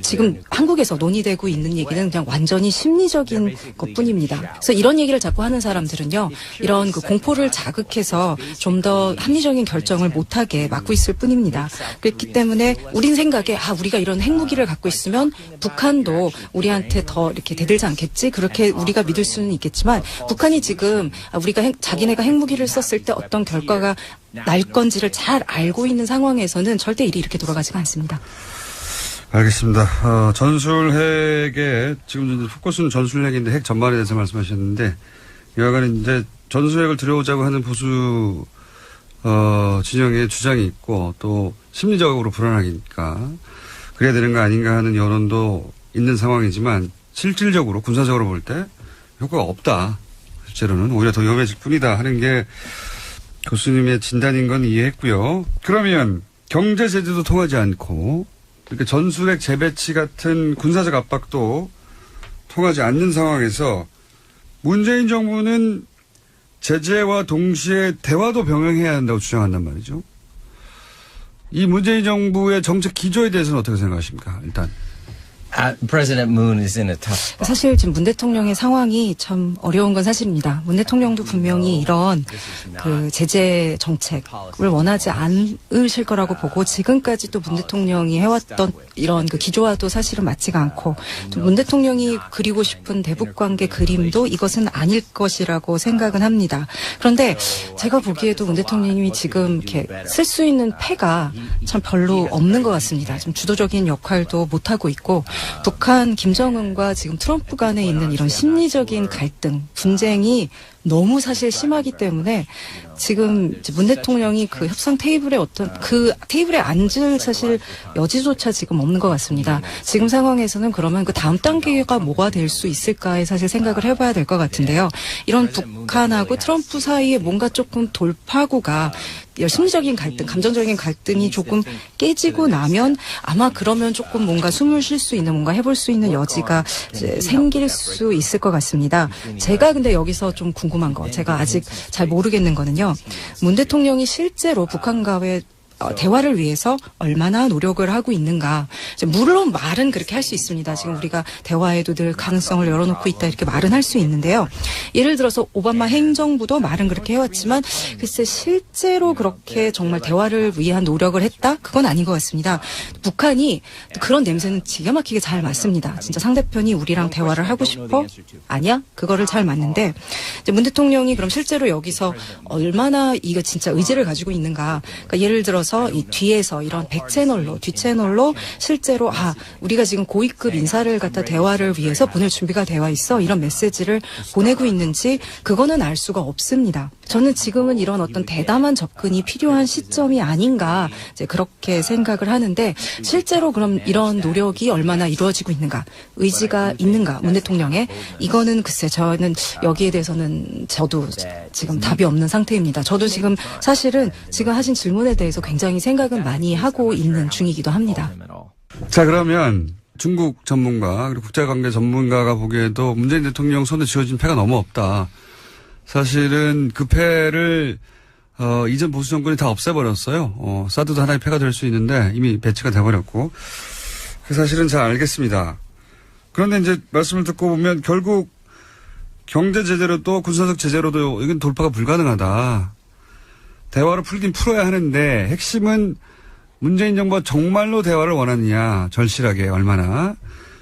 지금 한국에서 논의되고 있는 얘기는 그냥 완전히 심리적인 것뿐입니다. 그래서 이런 얘기를 자꾸 하는 사람들은요. 이런 그 공포를 자극해서 좀 더 합리적인 결정을 못하게 막고 있을 뿐입니다. 그렇기 때문에 우린 생각에 우리가 이런 핵무기를 갖고 있으면 북한도 우리한테 더 이렇게 대들지 않겠지? 그렇게 우리가 믿을 수는 있겠지만 북한이 지금 우리가 자기네가 핵무기를 썼을 때 어떤 결과가 날 건지를 잘 알고 있는 상황에서는 절대 일이 이렇게 돌아가지가 않습니다. 알겠습니다. 전술핵에 지금 포커스는 전술핵인데 핵 전반에 대해서 말씀하셨는데 여하간 이제 전술핵을 들여오자고 하는 보수 진영의 주장이 있고 또 심리적으로 불안하니까 그래야 되는 거 아닌가 하는 여론도 있는 상황이지만 실질적으로 군사적으로 볼 때 효과가 없다. 실제로는 오히려 더 위험해질 뿐이다 하는 게 교수님의 진단인 건 이해했고요. 그러면 경제 제재도 통하지 않고 이렇게 전술핵 재배치 같은 군사적 압박도 통하지 않는 상황에서 문재인 정부는 제재와 동시에 대화도 병행해야 한다고 주장한단 말이죠. 이 문재인 정부의 정책 기조에 대해서는 어떻게 생각하십니까? 일단. President Moon is in a tough spot. 사실 지금 문 대통령의 상황이 참 어려운 건 사실입니다. 문 대통령도 분명히 이런 그 제재 정책을 원하지 않으실 거라고 보고 지금까지 또 문 대통령이 해왔던 이런 그 기조와도 사실은 맞지가 않고 또 문 대통령이 그리고 싶은 대북 관계 그림도 이것은 아닐 것이라고 생각은 합니다. 그런데 제가 보기에도 문 대통령이 지금 이렇게 쓸 수 있는 패가 참 별로 없는 것 같습니다. 좀 주도적인 역할도 못하고 있고 북한 김정은과 지금 트럼프 간에 있는 이런 심리적인 갈등, 분쟁이 너무 사실 심하기 때문에 지금 이제 문 대통령이 그 협상 테이블에 그 테이블에 앉을 사실 여지조차 지금 없는 것 같습니다. 지금 상황에서는 그러면 그 다음 단계가 뭐가 될 수 있을까에 사실 생각을 해봐야 될 것 같은데요. 이런 북한하고 트럼프 사이에 뭔가 조금 돌파구가 심리적인 갈등, 감정적인 갈등이 조금 깨지고 나면 아마 그러면 조금 뭔가 숨을 쉴 수 있는 뭔가 해볼 수 있는 여지가 이제 생길 수 있을 것 같습니다. 제가 근데 여기서 좀 궁금한 거, 제가 아직 잘 모르겠는 거는요. 문 대통령이 실제로 북한과의 대화를 위해서 얼마나 노력을 하고 있는가. 물론 말은 그렇게 할 수 있습니다. 지금 우리가 대화에도 늘 가능성을 열어놓고 있다 이렇게 말은 할 수 있는데요. 예를 들어서 오바마 행정부도 말은 그렇게 해왔지만 글쎄 실제로 그렇게 정말 대화를 위한 노력을 했다? 그건 아닌 것 같습니다. 북한이 그런 냄새는 기가 막히게 잘 맡습니다. 진짜 상대편이 우리랑 대화를 하고 싶어? 아니야? 그거를 잘 맡는데 이제 문 대통령이 그럼 실제로 여기서 얼마나 이거 진짜 의지를 가지고 있는가. 그러니까 예를 들어서 이 뒤에서 이런 뒷채널로 실제로 우리가 지금 고위급 인사를 갖다 대화를 위해서 보낼 준비가 되어 있어 이런 메시지를 보내고 있는지 그거는 알 수가 없습니다. 저는 지금은 이런 어떤 대담한 접근이 필요한 시점이 아닌가 이제 그렇게 생각을 하는데 실제로 그럼 이런 노력이 얼마나 이루어지고 있는가, 의지가 있는가 문 대통령의 이거는 글쎄 저는 여기에 대해서는 저도 지금 답이 없는 상태입니다. 저도 지금 사실은 지금 하신 질문에 대해서 굉장히 생각은 많이 하고 있는 중이기도 합니다. 자, 그러면 중국 전문가 그리고 국제관계 전문가가 보기에도 문재인 대통령 손에 쥐어진 패가 너무 없다. 사실은 그 패를 이전 보수 정권이 다 없애버렸어요. 사드도 하나의 패가 될 수 있는데 이미 배치가 돼버렸고 그 사실은 잘 알겠습니다. 그런데 이제 말씀을 듣고 보면 결국 경제 제재로도 군사적 제재로도 이건 돌파가 불가능하다. 대화를 풀긴 풀어야 하는데 핵심은 문재인 정부가 정말로 대화를 원하느냐, 절실하게 얼마나.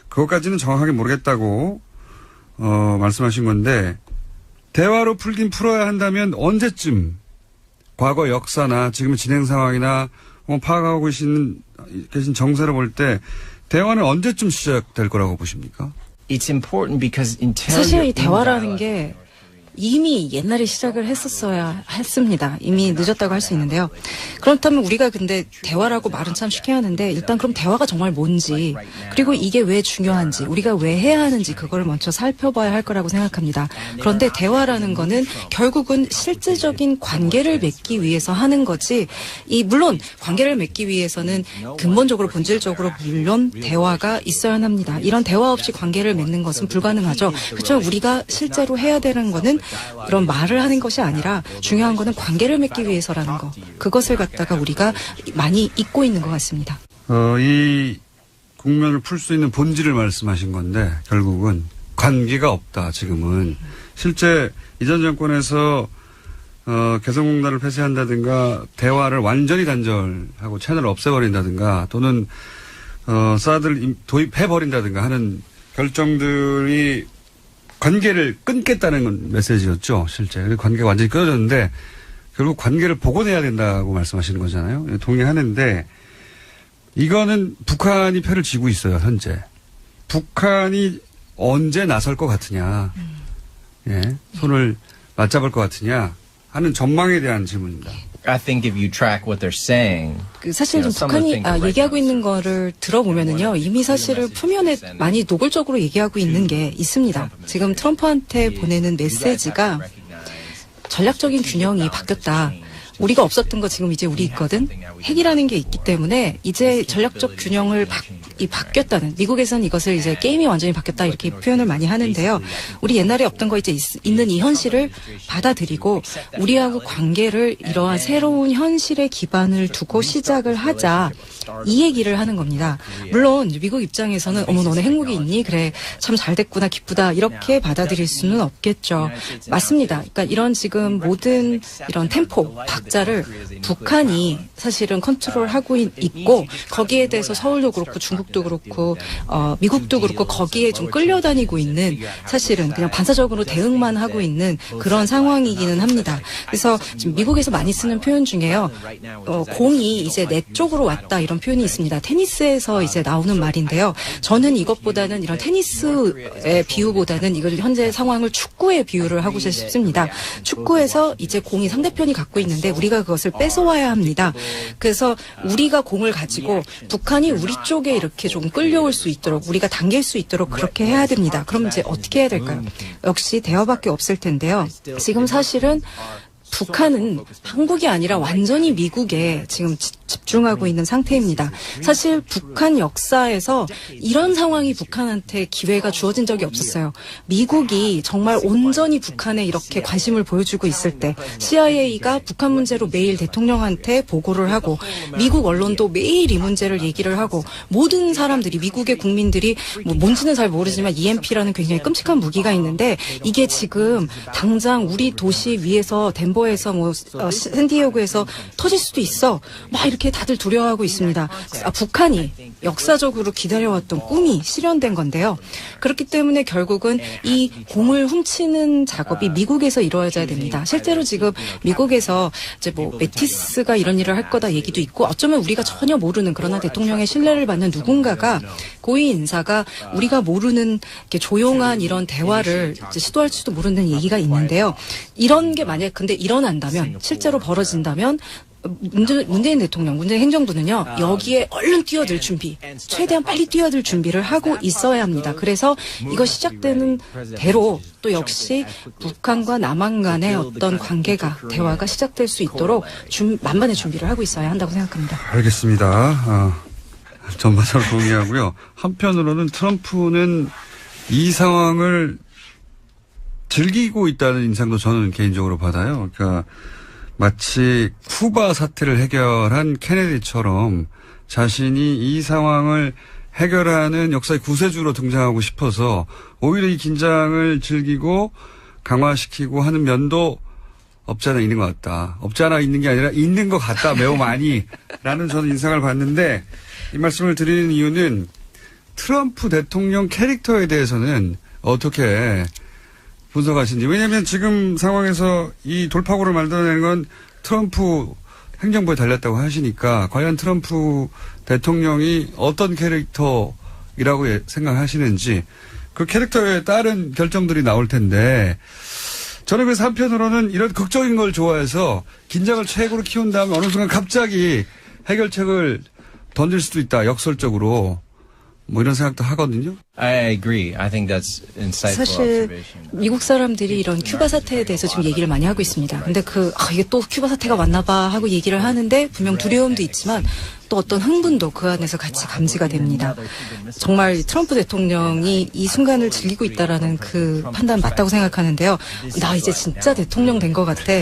그것까지는 정확하게 모르겠다고 말씀하신 건데 대화로 풀긴 풀어야 한다면 언제쯤 과거 역사나 지금 진행 상황이나 파악하고 계신 정세를 볼 때 대화는 언제쯤 시작될 거라고 보십니까? It's important because until 사실 이 대화라는 게 이미 옛날에 시작을 했었어야 했습니다. 이미 늦었다고 할 수 있는데요. 그렇다면 우리가 근데 대화라고 말은 참 쉽게 하는데 일단 그럼 대화가 정말 뭔지 그리고 이게 왜 중요한지 우리가 왜 해야 하는지 그걸 먼저 살펴봐야 할 거라고 생각합니다. 그런데 대화라는 거는 결국은 실질적인 관계를 맺기 위해서 하는 거지 물론 관계를 맺기 위해서는 근본적으로 본질적으로 물론 대화가 있어야 합니다. 이런 대화 없이 관계를 맺는 것은 불가능하죠. 그렇지만 우리가 실제로 해야 되는 거는 그런 말을 하는 것이 아니라 중요한 거는 관계를 맺기 위해서라는 거. 그것을 갖다가 우리가 많이 잊고 있는 것 같습니다. 이 국면을 풀 수 있는 본질을 말씀하신 건데 결국은 관계가 없다 지금은. 실제 이전 정권에서 개성공단을 폐쇄한다든가 대화를 완전히 단절하고 채널을 없애버린다든가 또는 사드를 도입해버린다든가 하는 결정들이 관계를 끊겠다는 메시지였죠, 실제. 관계가 완전히 끊어졌는데, 결국 관계를 복원해야 된다고 말씀하시는 거잖아요. 동의하는데, 이거는 북한이 표를 쥐고 있어요, 현재. 북한이 언제 나설 것 같으냐, 예, 손을 맞잡을 것 같으냐 하는 전망에 대한 질문입니다. I think if you track what they're saying, 사실 좀 북한이 얘기하고 있는 거를 들어보면은요, 이미 사실을 표면에 많이 노골적으로 얘기하고 있는 게 있습니다. 지금 트럼프한테 보내는 메시지가 전략적인 균형이 바뀌었다. 우리가 없었던 거 지금 이제 우리 있거든. 핵이라는 게 있기 때문에 이제 전략적 균형을 이 바뀌었다는, 미국에서는 이것을 이제 게임이 완전히 바뀌었다 이렇게 표현을 많이 하는데요. 우리 옛날에 없던 거 이제 있는 이 현실을 받아들이고 우리하고 관계를 이러한 새로운 현실에 기반을 두고 시작을 하자, 이 얘기를 하는 겁니다. 물론 미국 입장에서는 어머 너네 행복이 있니? 그래 참 잘 됐구나 기쁘다 이렇게 받아들일 수는 없겠죠. 맞습니다. 그러니까 이런 지금 모든 이런 템포 박자를 북한이 사실은 컨트롤하고 있고 거기에 대해서 서울도 그렇고 중국도 그렇고 미국도 그렇고 거기에 좀 끌려다니고 있는, 사실은 그냥 반사적으로 대응만 하고 있는 그런 상황이기는 합니다. 그래서 지금 미국에서 많이 쓰는 표현 중에요. 공이 이제 내 쪽으로 왔다 이런 표현이 있습니다. 테니스에서 이제 나오는 말인데요. 저는 이것보다는 이런 테니스의 비유보다는 이걸 현재 상황을 축구에 비유를 하고 싶습니다. 축구에서 이제 공이 상대편이 갖고 있는데 우리가 그것을 뺏어와야 합니다. 그래서 우리가 공을 가지고 북한이 우리 쪽에 이렇게 좀 끌려올 수 있도록, 우리가 당길 수 있도록 그렇게 해야 됩니다. 그럼 이제 어떻게 해야 될까요? 역시 대화밖에 없을 텐데요. 지금 사실은 북한은 한국이 아니라 완전히 미국에 지금 집중하고 있는 상태입니다. 사실 북한 역사에서 이런 상황이 북한한테 기회가 주어진 적이 없었어요. 미국이 정말 온전히 북한에 이렇게 관심을 보여주고 있을 때 CIA가 북한 문제로 매일 대통령한테 보고를 하고 미국 언론도 매일 이 문제를 얘기를 하고 모든 사람들이, 미국의 국민들이 뭔지는 잘 모르지만 EMP라는 굉장히 끔찍한 무기가 있는데 이게 지금 당장 우리 도시 위에서 덴버에서 샌디에고에서 터질 수도 있어. 막 이렇게 다들 두려워하고 있습니다. 북한이 역사적으로 기다려왔던 꿈이 실현된 건데요. 그렇기 때문에 결국은 이 공을 훔치는 작업이 미국에서 이루어져야 됩니다. 실제로 지금 미국에서 이제 매티스가 이런 일을 할 거다 얘기도 있고, 어쩌면 우리가 전혀 모르는, 그러나 대통령의 신뢰를 받는 누군가가, 고위 인사가 우리가 모르는 이렇게 조용한 이런 대화를 이제 시도할지도 모르는 얘기가 있는데요. 이런 게 만약 근데 일어난다면, 실제로 벌어진다면 문재인 대통령, 문재인 행정부는요, 여기에 얼른 뛰어들 준비, 최대한 빨리 뛰어들 준비를 하고 있어야 합니다. 그래서 이거 시작되는 대로 또 역시 북한과 남한 간의 어떤 관계가, 대화가 시작될 수 있도록 만반의 준비를 하고 있어야 한다고 생각합니다. 알겠습니다. 전반적으로 동의하고요. 한편으로는 트럼프는 이 상황을 즐기고 있다는 인상도 저는 개인적으로 받아요. 그러니까 마치 쿠바 사태를 해결한 케네디처럼 자신이 이 상황을 해결하는 역사의 구세주로 등장하고 싶어서 오히려 이 긴장을 즐기고 강화시키고 하는 면도 없지 않아 있는 것 같다. 없지 않아 있는 게 아니라 있는 것 같다. 매우 많이. 라는 저는 인상을 받는데, 이 말씀을 드리는 이유는 트럼프 대통령 캐릭터에 대해서는 어떻게 분석하시는지. 왜냐하면 지금 상황에서 이 돌파구를 만들어내는 건 트럼프 행정부에 달렸다고 하시니까, 과연 트럼프 대통령이 어떤 캐릭터이라고 생각하시는지, 그 캐릭터에 따른 결정들이 나올 텐데, 저는 그래서 한편으로는 이런 극적인 걸 좋아해서 긴장을 최고로 키운 다음에 어느 순간 갑자기 해결책을 던질 수도 있다, 역설적으로. 이런 생각도 하거든요. I agree. I think that's insightful 사실 observation. 미국 사람들이 이런 큐바 사태에 대해서 지금 얘기를 많이 하고 있습니다. 근데 이게 또 큐바 사태가 왔나 봐 하고 얘기를 하는데 분명 두려움도 있지만 또 어떤 흥분도 그 안에서 같이 감지가 됩니다. 정말 트럼프 대통령이 이 순간을 즐기고 있다라는 그 판단 맞다고 생각하는데요. 나 이제 진짜 대통령 된 것 같아.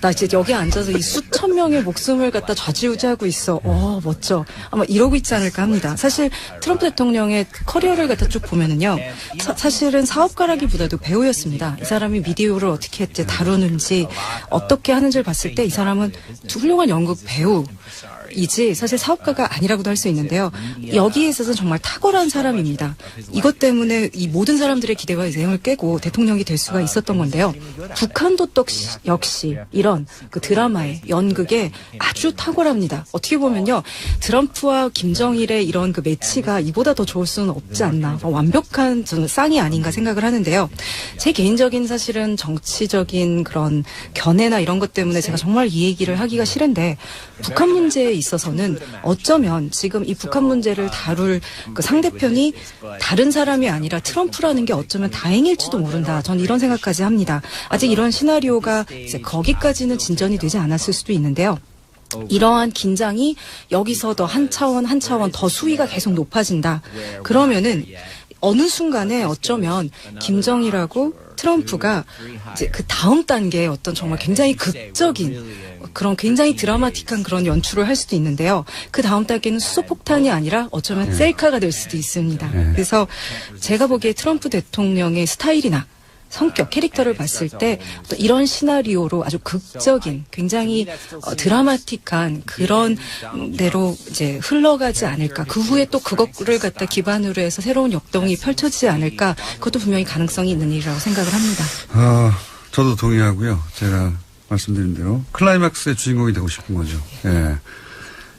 나 이제 여기 앉아서 이 수천 명의 목숨을 갖다 좌지우지하고 있어. 멋져. 아마 이러고 있지 않을까 합니다. 사실 트럼프 대통령의 커리어를 갖다 쭉 보면은요, 사실은 사업가라기보다도 배우였습니다. 이 사람이 미디어를 어떻게 이제 다루는지, 어떻게 하는지를 봤을 때 이 사람은 훌륭한 연극 배우이지 사실 사업가가 아니라고도 할 수 있는데요. 여기에 있어서는 정말 탁월한 사람입니다. 이것 때문에 이 모든 사람들의 기대와 예상을 깨고 대통령이 될 수가 있었던 건데요. 북한도 역시 이런 그 드라마의 연극에 아주 탁월합니다. 어떻게 보면요, 트럼프와 김정일의 이런 그 매치가 이보다 더 좋을 수는 없지 않나, 완벽한 저는 쌍이 아닌가 생각을 하는데요. 제 개인적인 사실은 정치적인 그런 견해나 이런 것 때문에 제가 정말 이 얘기를 하기가 싫은데, 북한 문제에 있어서는 어쩌면 지금 이 북한 문제를 다룰 그 상대편이 다른 사람이 아니라 트럼프라는 게 어쩌면 다행일지도 모른다. 저는 이런 생각까지 합니다. 아직 이런 시나리오가 이제 거기까지는 진전이 되지 않았을 수도 있는데요. 이러한 긴장이 여기서 더 한 차원 더 수위가 계속 높아진다. 그러면은 어느 순간에 어쩌면 김정일하고 트럼프가 이제 그 다음 단계의 어떤 정말 굉장히 극적인 그런 굉장히 드라마틱한 그런 연출을 할 수도 있는데요. 그 다음 단계는 수소폭탄이 아니라 어쩌면 셀카가 될 수도 있습니다. 그래서 제가 보기에 트럼프 대통령의 스타일이나 성격, 캐릭터를 봤을 때 이런 시나리오로 아주 극적인, 굉장히 드라마틱한 그런 대로 이제 흘러가지 않을까. 그 후에 또 그거를 갖다 기반으로 해서 새로운 역동이 펼쳐지지 않을까. 그것도 분명히 가능성이 있는 일이라고 생각을 합니다. 저도 동의하고요. 제가 말씀드린 대로 클라이막스의 주인공이 되고 싶은 거죠. 예.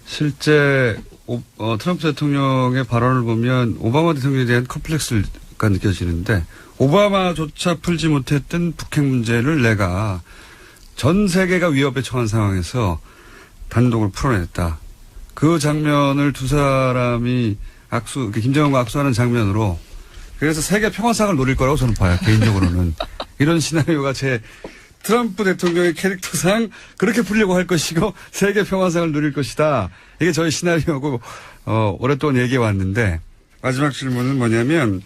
실제 트럼프 대통령의 발언을 보면 오바마 대통령에 대한 컴플렉스가 느껴지는데 오바마조차 풀지 못했던 북핵 문제를 내가 전 세계가 위협에 처한 상황에서 단독으로 풀어냈다. 그 장면을 두 사람이 김정은과 악수하는 장면으로 그래서 세계 평화상을 노릴 거라고 저는 봐요. 개인적으로는. 이런 시나리오가 제 트럼프 대통령의 캐릭터상 그렇게 풀려고 할 것이고 세계 평화상을 누릴 것이다. 이게 저희 시나리오고 오랫동안 얘기해 왔는데 마지막 질문은 뭐냐면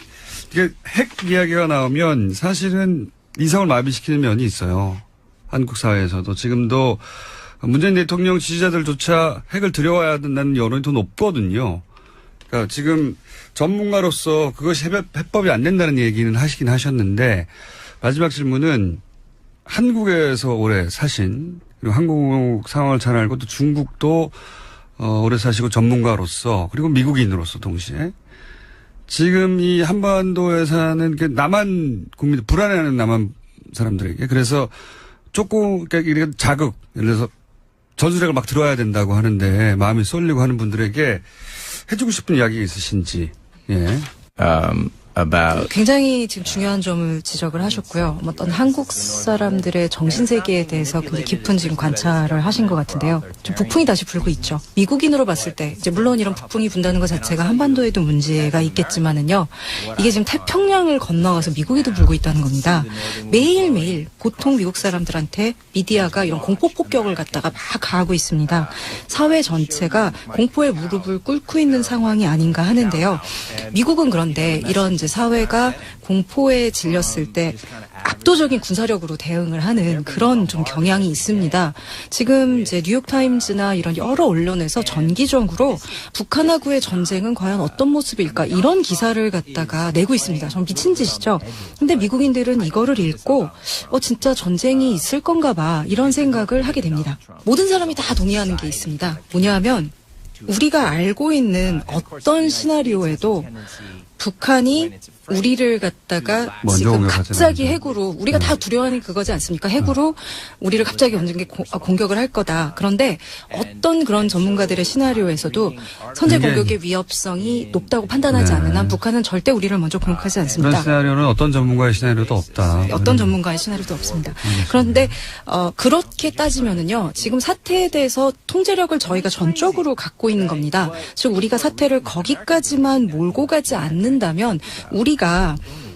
이게 핵 이야기가 나오면 사실은 이성을 마비시키는 면이 있어요. 한국 사회에서도 지금도 문재인 대통령 지지자들조차 핵을 들여와야 된다는 여론이 더 높거든요. 그러니까 지금 전문가로서 그것이 해법이 안 된다는 얘기는 하시긴 하셨는데 마지막 질문은 한국에서 오래 사신 그리고 한국 상황을 잘 알고 또 중국도 오래 사시고 전문가로서 그리고 미국인으로서 동시에 지금 이 한반도에 사는 남한 국민, 불안해하는 남한 사람들에게 그래서 조금 그러니까 자극, 예를 들어서 전술핵을 막 들어야 된다고 하는데 마음이 쏠리고 하는 분들에게 해주고 싶은 이야기 있으신지. 예. 굉장히 지금 중요한 점을 지적을 하셨고요. 어떤 한국 사람들의 정신세계에 대해서 굉장히 깊은 지금 관찰을 하신 것 같은데요. 좀 북풍이 다시 불고 있죠. 미국인으로 봤을 때, 이제 물론 이런 북풍이 분다는 것 자체가 한반도에도 문제가 있겠지만은요. 이게 지금 태평양을 건너가서 미국에도 불고 있다는 겁니다. 매일매일 보통 미국 사람들한테 미디어가 이런 공포 폭격을 갖다가 막 가하고 있습니다. 사회 전체가 공포의 무릎을 꿇고 있는 상황이 아닌가 하는데요. 미국은 그런데 이런 이제 사회가 공포에 질렸을 때 압도적인 군사력으로 대응을 하는 그런 좀 경향이 있습니다. 지금 이제 뉴욕타임즈나 이런 여러 언론에서 정기적으로 북한하고의 전쟁은 과연 어떤 모습일까 이런 기사를 갖다가 내고 있습니다. 좀 미친 짓이죠. 근데 미국인들은 이거를 읽고 진짜 전쟁이 있을 건가 봐 이런 생각을 하게 됩니다. 모든 사람이 다 동의하는 게 있습니다. 뭐냐면 우리가 알고 있는 어떤 시나리오에도 북한이 우리를 갖다가 지금 갑자기 핵으로 우리가 다 두려워하는 그거지 않습니까? 핵으로 우리를 갑자기 언젠가 공격을 할 거다. 그런데 어떤 그런 전문가들의 시나리오에서도 선제 공격의 위협성이 높다고 판단하지 않는 한 북한은 절대 우리를 먼저 공격하지 않습니다. 그런 시나리오는 어떤 전문가의 시나리오도 없다. 어떤 전문가의 시나리오도 없습니다. 그런데 그렇게 따지면은요. 지금 사태에 대해서 통제력을 저희가 전적으로 갖고 있는 겁니다. 즉 우리가 사태를 거기까지만 몰고 가지 않는다면 우리가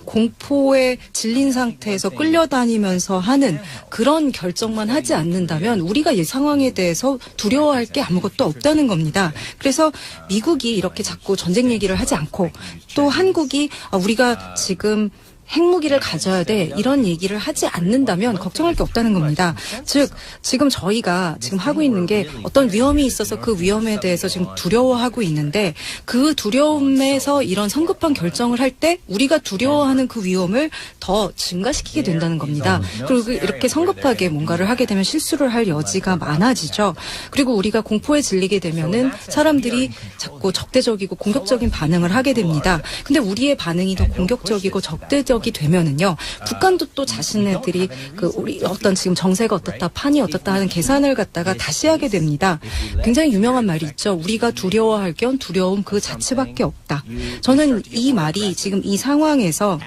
공포에 질린 상태에서 끌려다니면서 하는 그런 결정만 하지 않는다면 우리가 이 상황에 대해서 두려워할 게 아무것도 없다는 겁니다. 그래서 미국이 이렇게 자꾸 전쟁 얘기를 하지 않고 또 한국이 우리가 지금 핵무기를 가져야 돼 이런 얘기를 하지 않는다면 걱정할 게 없다는 겁니다. 즉 지금 저희가 지금 하고 있는 게 어떤 위험이 있어서 그 위험에 대해서 지금 두려워하고 있는데 그 두려움에서 이런 성급한 결정을 할 때 우리가 두려워하는 그 위험을 더 증가시키게 된다는 겁니다. 그리고 이렇게 성급하게 뭔가를 하게 되면 실수를 할 여지가 많아지죠. 그리고 우리가 공포에 질리게 되면은 사람들이 자꾸 적대적이고 공격적인 반응을 하게 됩니다. 근데 우리의 반응이 더 공격적이고 적대적 이 되면은요, 북한도 또 자신네들이 우리 어떤 지금 정세가 어떻다, 판이 어떻다 하는 계산을 갖다가 다시 하게 됩니다. 굉장히 유명한 말이 있죠. 우리가 두려워할 겸 두려움 그 자체밖에 없다. 저는 이 말이 지금 이 상황에서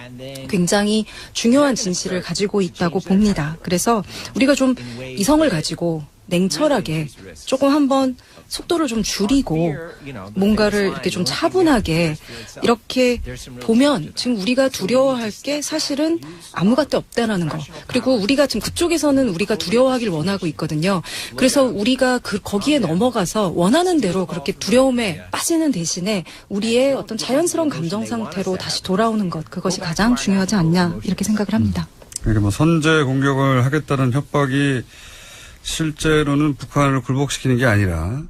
굉장히 중요한 진실을 가지고 있다고 봅니다. 그래서 우리가 좀 이성을 가지고 냉철하게 조금 한번 속도를 좀 줄이고 뭔가를 이렇게 좀 차분하게 이렇게 보면 지금 우리가 두려워할 게 사실은 아무것도 없다라는 거. 그리고 우리가 지금 그쪽에서는 우리가 두려워하길 원하고 있거든요. 그래서 우리가 거기에 넘어가서 원하는 대로 그렇게 두려움에 빠지는 대신에 우리의 어떤 자연스러운 감정 상태로 다시 돌아오는 것, 그것이 가장 중요하지 않냐 이렇게 생각을 합니다. 그러니까 뭐 선제 공격을 하겠다는 협박이 실제로는 북한을 굴복시키는 게 아니라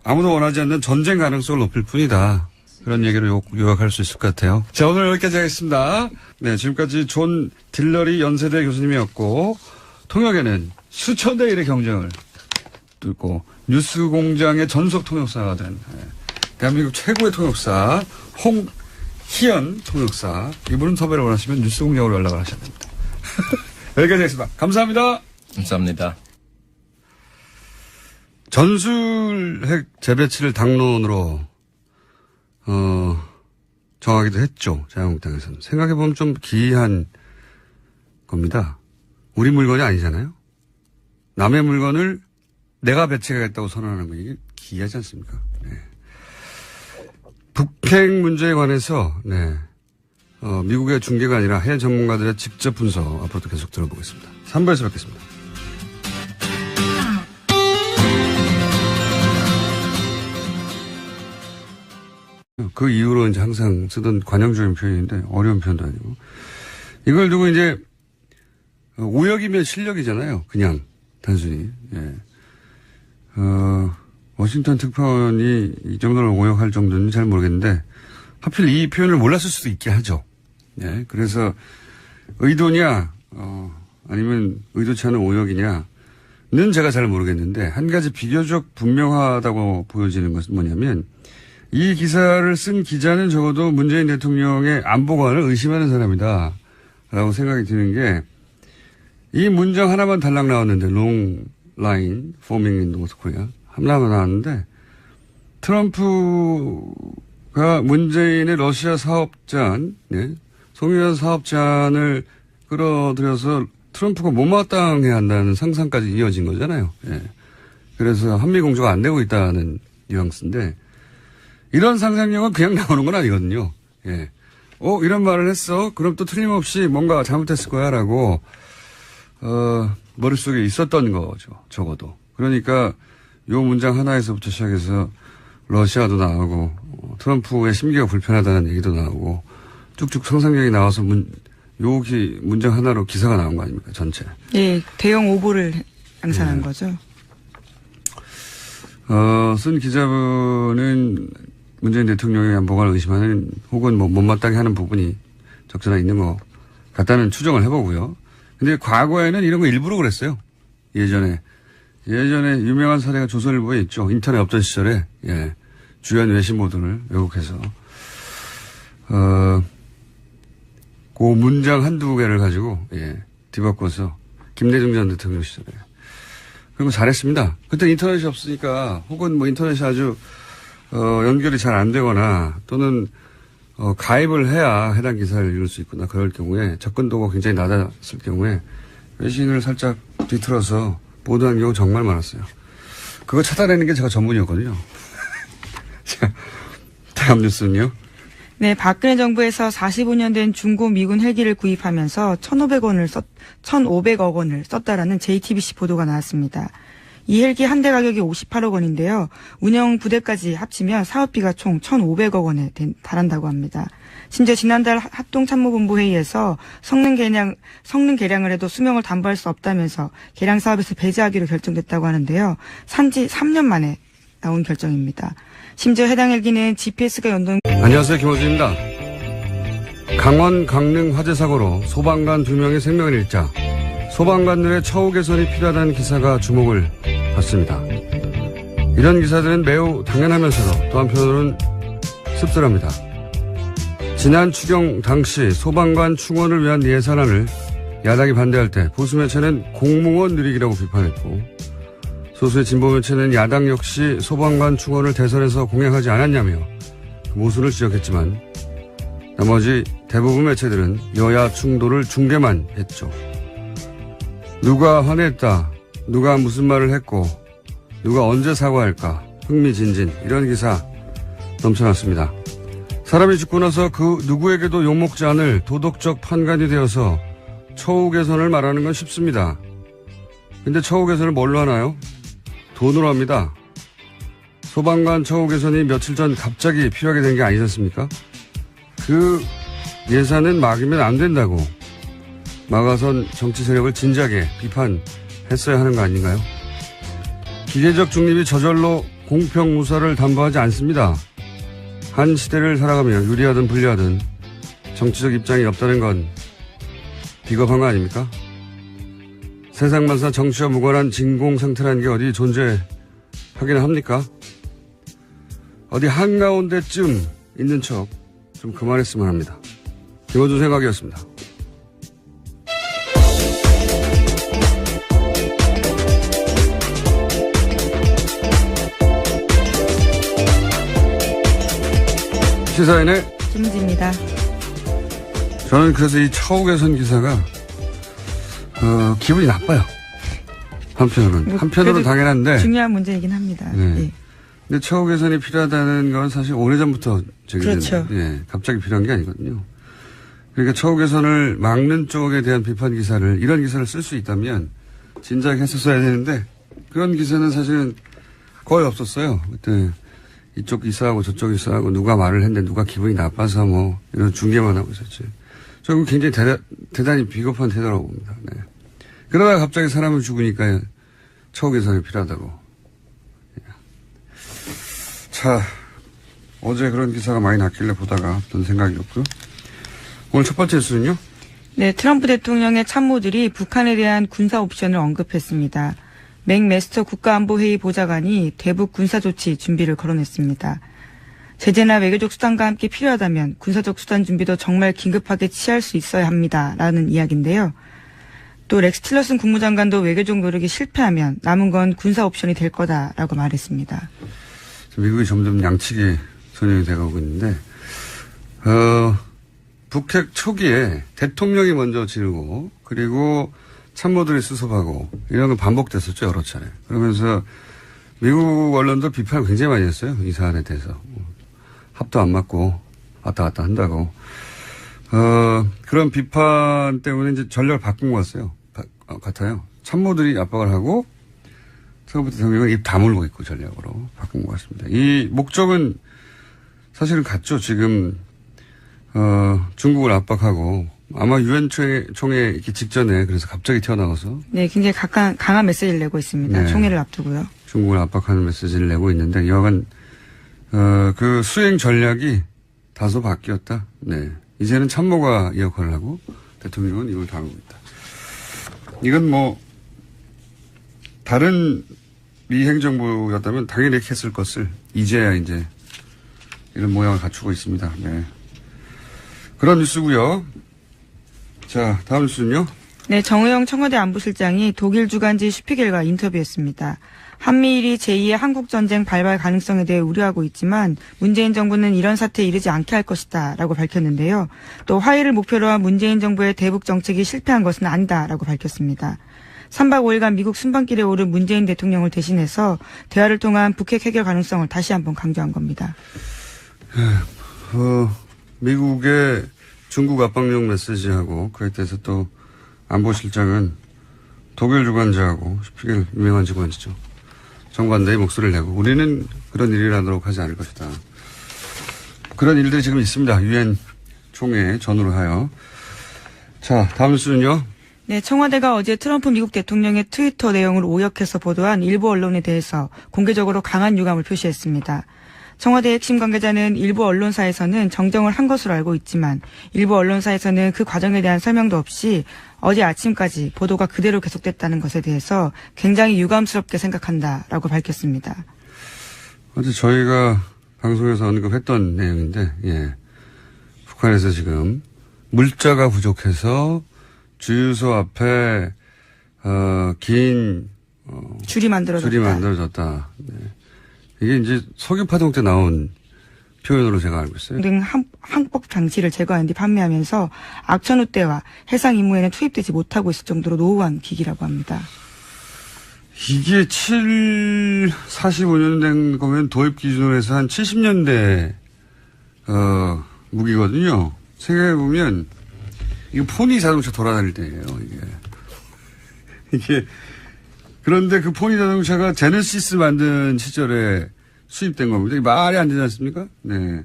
아무도 원하지 않는 전쟁 가능성을 높일 뿐이다. 그런 얘기로 요약할 수 있을 것 같아요. 자, 오늘 여기까지 하겠습니다. 네, 지금까지 존 딜러리 연세대 교수님이었고, 통역에는 수천 대 1의 경쟁을 뚫고 뉴스공장의 전속 통역사가 된 대한민국 최고의 통역사 홍희연 통역사, 이분은 섭외를 원하시면 뉴스공장으로 연락을 하셔야 됩니다. 여기까지 하겠습니다. 감사합니다. 감사합니다. 전술핵 재배치를 당론으로 정하기도 했죠. 자유한국당에서는. 생각해보면 좀 기이한 겁니다. 우리 물건이 아니잖아요. 남의 물건을 내가 배치하겠다고 선언하는 거, 이게 기이하지 않습니까? 네. 북핵 문제에 관해서 미국의 중계가 아니라 해외 전문가들의 직접 분석 앞으로도 계속 들어보겠습니다. 3부에서 뵙겠습니다. 그 이후로 이제 항상 쓰던 관용적인 표현인데 어려운 표현도 아니고, 이걸 두고 이제 오역이면 실력이잖아요. 그냥 단순히. 예. 워싱턴 특파원이 이 정도로 오역할 정도는 잘 모르겠는데 하필 이 표현을 몰랐을 수도 있게 하죠. 예. 그래서 의도냐 아니면 의도치 않은 오역이냐는 제가 잘 모르겠는데, 한 가지 비교적 분명하다고 보여지는 것은 뭐냐면, 이 기사를 쓴 기자는 적어도 문재인 대통령의 안보관을 의심하는 사람이다 라고 생각이 드는 게, 이 문장 하나만 달랑 나왔는데, long line forming in North Korea 하나만 나왔는데, 트럼프가 문재인의 러시아 사업잔, 송유한 사업잔을 끌어들여서 트럼프가 못마땅해야 한다는 상상까지 이어진 거잖아요. 예. 그래서 한미 공조가 안 되고 있다는 뉘앙스인데, 이런 상상력은 그냥 나오는 건 아니거든요. 예. 이런 말을 했어? 그럼 또 틀림없이 뭔가 잘못했을 거야 라고 머릿속에 있었던 거죠. 적어도. 그러니까 요 문장 하나에서부터 시작해서 러시아도 나오고 트럼프의 심기가 불편하다는 얘기도 나오고 쭉쭉 상상력이 나와서 문장 하나로 기사가 나온 거 아닙니까? 전체. 예, 대형 오보를 양산한 거죠. 쓴 기자분은 문재인 대통령의 안보관을 의심하는 혹은 못마땅해 하는 부분이 적절히 있는 것 같다는 추정을 해보고요. 근데 과거에는 이런 거 일부러 그랬어요. 예전에 유명한 사례가 조선일보에 있죠. 인터넷 없던 시절에, 주요한 외신 보도를 왜곡해서, 그 문장 한두 개를 가지고, 뒤바꿔서, 김대중 전 대통령 시절에. 그리고 잘했습니다. 그때 인터넷이 없으니까, 혹은 인터넷이 아주, 연결이 잘 안 되거나, 또는, 가입을 해야 해당 기사를 읽을 수 있거나, 그럴 경우에, 접근도가 굉장히 낮았을 경우에, 외신을 살짝 뒤틀어서 보도한 경우 정말 많았어요. 그거 찾아내는 게 제가 전문이었거든요. 다음 뉴스는요? 네, 박근혜 정부에서 45년 된 중고 미군 헬기를 구입하면서 1,500억 원을 썼다라는 JTBC 보도가 나왔습니다. 이 헬기 한 대 가격이 58억 원인데요. 운영 부대까지 합치면 사업비가 총 1,500억 원에 달한다고 합니다. 심지어 지난달 합동참모본부 회의에서 성능 개량을 해도 수명을 담보할 수 없다면서 개량 사업에서 배제하기로 결정됐다고 하는데요. 산지 3년 만에 나온 결정입니다. 심지어 해당 헬기는 GPS가 연동. 안녕하세요, 김호준입니다. 강원 강릉 화재 사고로 소방관 2명의 생명을 잃자 소방관들의 처우 개선이 필요하다는 기사가 주목을 받습니다. 이런 기사들은 매우 당연하면서도 또 한편으로는 씁쓸합니다. 지난 추경 당시 소방관 충원을 위한 예산안을 야당이 반대할 때 보수 매체는 공무원 누리기라고 비판했고, 소수의 진보 매체는 야당 역시 소방관 충원을 대선에서 공약하지 않았냐며 모순을 지적했지만, 나머지 대부분 매체들은 여야 충돌을 중계만 했죠. 누가 화냈다, 누가 무슨 말을 했고, 누가 언제 사과할까, 흥미진진 이런 기사 넘쳐났습니다. 사람이 죽고 나서 그 누구에게도 욕먹지 않을 도덕적 판관이 되어서 처우 개선을 말하는 건 쉽습니다. 근데 처우 개선을 뭘로 하나요? 돈으로 합니다. 소방관 처우 개선이 며칠 전 갑자기 필요하게 된 게 아니지 않습니까? 그 예산은 막으면 안 된다고 막아선 정치 세력을 진작에 비판했어야 하는 거 아닌가요? 기계적 중립이 저절로 공평무사를 담보하지 않습니다. 한 시대를 살아가며 유리하든 불리하든 정치적 입장이 없다는 건 비겁한 거 아닙니까? 세상만사 정치와 무관한 진공 상태라는 게 어디 존재하기는 합니까? 어디 한가운데쯤 있는 척 좀 그만했으면 합니다. 김어준 생각이었습니다. 시사인의 김지입니다. 저는 그래서 이 처우 개선 기사가 기분이 나빠요. 한편으로는 당연한데 중요한 문제이긴 합니다. 네. 예. 근데 처우 개선이 필요하다는 건 사실 오래전부터 그렇죠. 예, 갑자기 필요한 게 아니거든요. 그러니까 처우 개선을 막는 쪽에 대한 비판 기사를 이런 기사를 쓸 수 있다면 진작에 했었어야 되는데 그런 기사는 사실은 거의 없었어요. 그때 이쪽 기사하고 저쪽 기사하고 누가 말을 했는데 누가 기분이 나빠서 뭐 이런 중계만 하고 있었지. 저는 굉장히 대단히 비겁한 태도라고 봅니다. 네. 그러다가 갑자기 사람을 죽으니까 처우 개선이 필요하다고. 자, 어제 그런 기사가 많이 났길래 보다가 어떤 생각이었고요. 오늘 첫 번째 뉴스는요? 네, 트럼프 대통령의 참모들이 북한에 대한 군사 옵션을 언급했습니다. 맥메스터 국가안보회의 보좌관이 대북 군사조치 준비를 거론했습니다. 제재나 외교적 수단과 함께 필요하다면 군사적 수단 준비도 정말 긴급하게 취할 수 있어야 합니다라는 이야기인데요. 또 렉스 틸러슨 국무장관도 외교적 노력이 실패하면 남은 건 군사 옵션이 될 거다라고 말했습니다. 미국이 점점 양측이 선영이 돼가고 있는데, 북핵 초기에 대통령이 먼저 지르고, 그리고 참모들이 수습하고, 이런 건 반복됐었죠, 여러 차례. 그러면서 미국 언론도 비판을 굉장히 많이 했어요, 이 사안에 대해서. 합도 안 맞고, 왔다 갔다 한다고. 그런 비판 때문에 이제 전략을 바꾼 것 같아요. 참모들이 압박을 하고, 트럼프 대통령은 입 다물고 있고 전략으로 바꾼 것 같습니다. 이 목적은 사실은 같죠. 지금 중국을 압박하고 아마 유엔 총회 있기 직전에 그래서 갑자기 튀어나와서 네, 굉장히 강한 메시지를 내고 있습니다. 네. 총회를 앞두고요. 중국을 압박하는 메시지를 내고 있는데 여하간 그 수행 전략이 다소 바뀌었다. 네, 이제는 참모가 이 역할을 하고 대통령은 이걸 다루고 있다. 이건 뭐 다른 미 행정부였다면 당연히 이렇게 했을 것을 이제야 이제 이런 모양을 갖추고 있습니다. 네. 그런 뉴스고요. 자, 다음 뉴스는요. 네, 정의용 청와대 안보실장이 독일 주간지 슈피겔과 인터뷰했습니다. 한미일이 제2의 한국전쟁 발발 가능성에 대해 우려하고 있지만 문재인 정부는 이런 사태에 이르지 않게 할 것이다 라고 밝혔는데요. 또 화해를 목표로 한 문재인 정부의 대북 정책이 실패한 것은 아니다라고 밝혔습니다. 3박 5일간 미국 순방길에 오른 문재인 대통령을 대신해서 대화를 통한 북핵 해결 가능성을 다시 한번 강조한 겁니다. 미국의 중국 압박용 메시지하고 그에 대해서 또 안보실장은 독일 주간지하고 슈피겔 유명한 주간지죠. 정반대의 목소리를 내고 우리는 그런 일이라도록 하지 않을 것이다. 그런 일들이 지금 있습니다. 유엔 총회 전후로 하여. 자, 다음 뉴스는요. 네, 청와대가 어제 트럼프 미국 대통령의 트위터 내용을 오역해서 보도한 일부 언론에 대해서 공개적으로 강한 유감을 표시했습니다. 청와대 핵심 관계자는 일부 언론사에서는 정정을 한 것으로 알고 있지만 일부 언론사에서는 그 과정에 대한 설명도 없이 어제 아침까지 보도가 그대로 계속됐다는 것에 대해서 굉장히 유감스럽게 생각한다라고 밝혔습니다. 어제 저희가 방송에서 언급했던 내용인데, 예. 북한에서 지금 물자가 부족해서 주유소 앞에 긴 줄이 만들어졌다. 네. 이게 이제 석유 파동 때 나온 표현으로 제가 알고 있어요. 등 항법 장치를 제거한 뒤 판매하면서 악천 후대와 해상 임무에는 투입되지 못하고 있을 정도로 노후한 기기라고 합니다. 이게 45년 된 거면 도입 기준으로 해서 한 70년대, 무기거든요. 생각해보면, 이거 포니 자동차 돌아다닐 때예요 이게. 그런데 그 포니 자동차가 제네시스 만든 시절에 수입된 겁니다. 이게 말이 안 되지 않습니까? 네.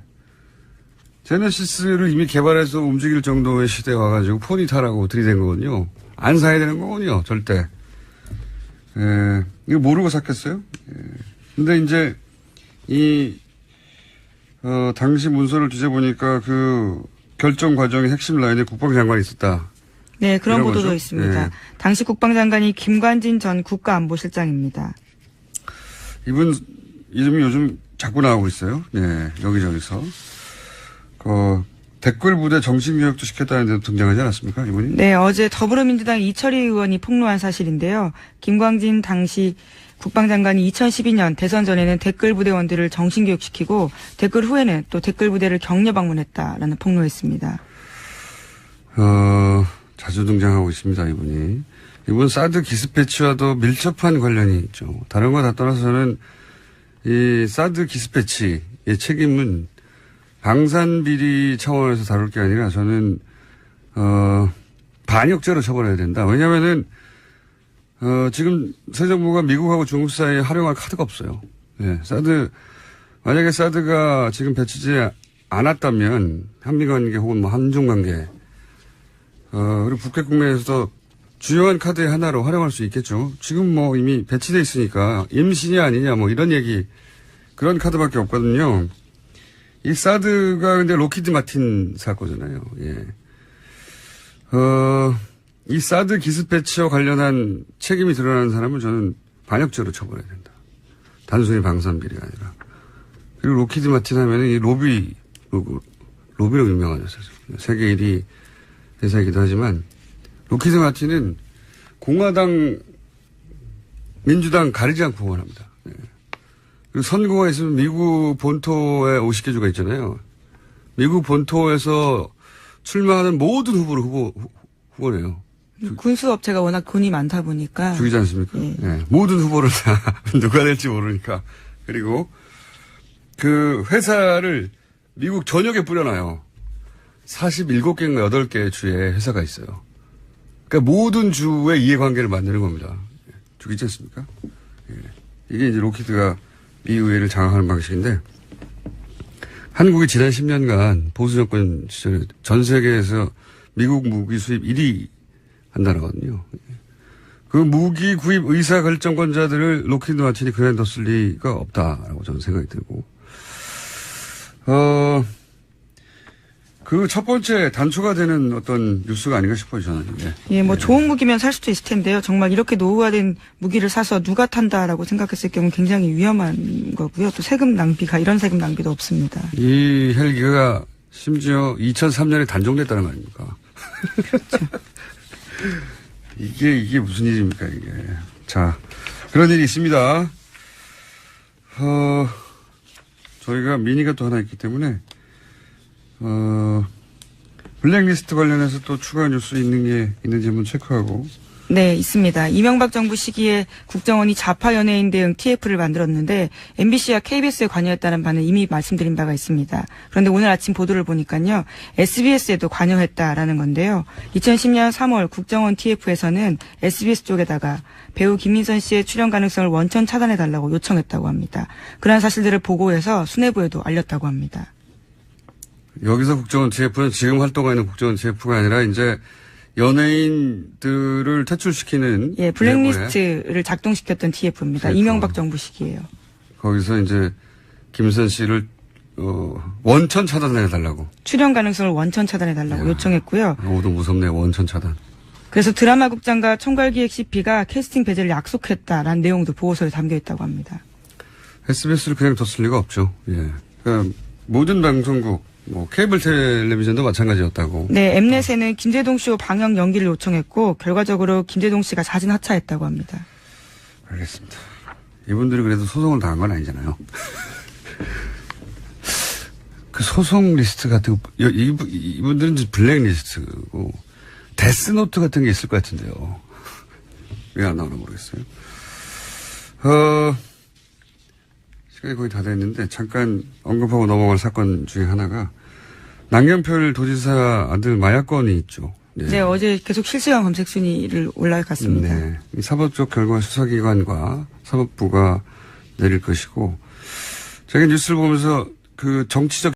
제네시스를 이미 개발해서 움직일 정도의 시대에 와가지고 포니 타라고 들이댄 거거든요. 안 사야 되는 거군요, 절대. 예, 이거 모르고 샀겠어요? 예. 근데 이제, 당시 문서를 뒤져보니까 그 결정 과정의 핵심 라인에 국방장관이 있었다. 네, 그런 이런 보도도 거죠? 있습니다. 네. 당시 국방장관이 김관진 전 국가안보실장입니다. 이분 이름이 요즘 자꾸 나오고 있어요. 네, 여기저기서. 댓글 부대 정신교육도 시켰다는 데도 등장하지 않았습니까, 이분이? 네, 어제 더불어민주당 이철희 의원이 폭로한 사실인데요. 김광진 당시 국방장관이 2012년 대선 전에는 댓글 부대원들을 정신교육시키고 댓글 후에는 또 댓글 부대를 격려 방문했다라는 폭로했습니다. 자주 등장하고 있습니다, 이분이. 이분 사드 기습배치와도 밀접한 관련이 있죠. 다른 거 다 떠나서는 이 사드 기습배치의 책임은 방산비리 차원에서 다룰 게 아니라 저는, 반역죄로 처벌해야 된다. 왜냐면은, 지금 새 정부가 미국하고 중국 사이에 활용할 카드가 없어요. 예, 만약에 사드가 지금 배치지 않았다면, 한미 관계 혹은 뭐 한중 관계, 그리고 북핵 국면에서도 주요한 카드의 하나로 활용할 수 있겠죠. 지금 뭐 이미 배치돼 있으니까 임신이 아니냐 뭐 이런 얘기, 그런 카드밖에 없거든요. 이 사드가 근데 로키드 마틴 사고잖아요. 예. 이 사드 기습 배치와 관련한 책임이 드러나는 사람은 저는 반역죄로 처벌해야 된다. 단순히 방산비리가 아니라. 그리고 로키드 마틴 하면은 이 로비로 유명하죠. 세계 1위 회사이기도 하지만, 로키드 마틴은 공화당, 민주당 가리지 않고 후원합니다. 예. 그리고 선거가 있으면 미국 본토에 50개주가 있잖아요. 미국 본토에서 출마하는 모든 후보를 후원해요. 군수업체가 워낙 돈이 많다 보니까. 죽이지 않습니까? 예. 네. 모든 후보를 다 누가 될지 모르니까. 그리고 그 회사를 미국 전역에 뿌려놔요. 47개인가 8개 주에 회사가 있어요. 그러니까 모든 주의 이해관계를 만드는 겁니다. 죽이지 않습니까? 예. 이게 이제 로키드가 미 의회를 장악하는 방식인데, 한국이 지난 10년간 보수 정권 시절에 전 세계에서 미국 무기 수입 1위 한 나라거든요. 그 무기 구입 의사 결정권자들을 로키드 마틴이 그냥 뒀을 리가 없다라고 저는 생각이 들고, 그 첫 번째 단초가 되는 어떤 뉴스가 아닌가 싶어요, 저는. 예, 뭐 좋은 무기면 살 수도 있을 텐데요. 정말 이렇게 노후화된 무기를 사서 누가 탄다라고 생각했을 경우 굉장히 위험한 거고요. 또 세금 낭비가, 이런 세금 낭비도 없습니다. 이 헬기가 심지어 2003년에 단종됐다는 거 아닙니까? 그렇죠. 이게 무슨 일입니까, 이게. 자, 그런 일이 있습니다. 저희가 미니가 또 하나 있기 때문에, 블랙리스트 관련해서 또 추가 뉴스 있는 게 있는지 한번 체크하고. 네, 있습니다. 이명박 정부 시기에 국정원이 좌파 연예인 대응 TF를 만들었는데 MBC와 KBS에 관여했다는 바는 이미 말씀드린 바가 있습니다. 그런데 오늘 아침 보도를 보니까요, SBS에도 관여했다라는 건데요. 2010년 3월 국정원 TF에서는 SBS 쪽에다가 배우 김민선 씨의 출연 가능성을 원천 차단해달라고 요청했다고 합니다. 그러한 사실들을 보고해서 수뇌부에도 알렸다고 합니다. 여기서 국정원 TF는 지금 활동하고 있는 국정원 TF가 아니라 이제 연예인들을 퇴출시키는. 예, 블랙리스트를 작동시켰던 TF입니다. TF. 이명박 정부 시기에요. 거기서 이제 김선 씨를 원천 차단해달라고. 출연 가능성을 원천 차단해달라고 요청했고요. 오도 무섭네요. 원천 차단. 그래서 드라마국장과 총괄기획 CP가 캐스팅 배제를 약속했다라는 내용도 보고서에 담겨있다고 합니다. SBS를 그냥 뒀을 리가 없죠. 예. 그러니까 모든 방송국, 뭐 케이블 텔레비전도 마찬가지였다고. 네, 엠넷에는 김재동 쇼 방영 연기를 요청했고 결과적으로 김재동 씨가 자진 하차했다고 합니다. 알겠습니다. 이분들이 그래도 소송을 당한 건 아니잖아요. 그 소송 리스트 같은 거, 이분들은 블랙리스트고 데스노트 같은 게 있을 것 같은데요. 왜 안 나오나 모르겠어요. 시간이 거의 다 됐는데 잠깐 언급하고 넘어갈 사건 중에 하나가 남경필 도지사 아들 마약건이 있죠. 네, 어제 계속 실시간 검색 순위를 올라갔습니다. 네. 이 사법적 결과 수사기관과 사법부가 내릴 것이고, 제가 뉴스를 보면서 그 정치적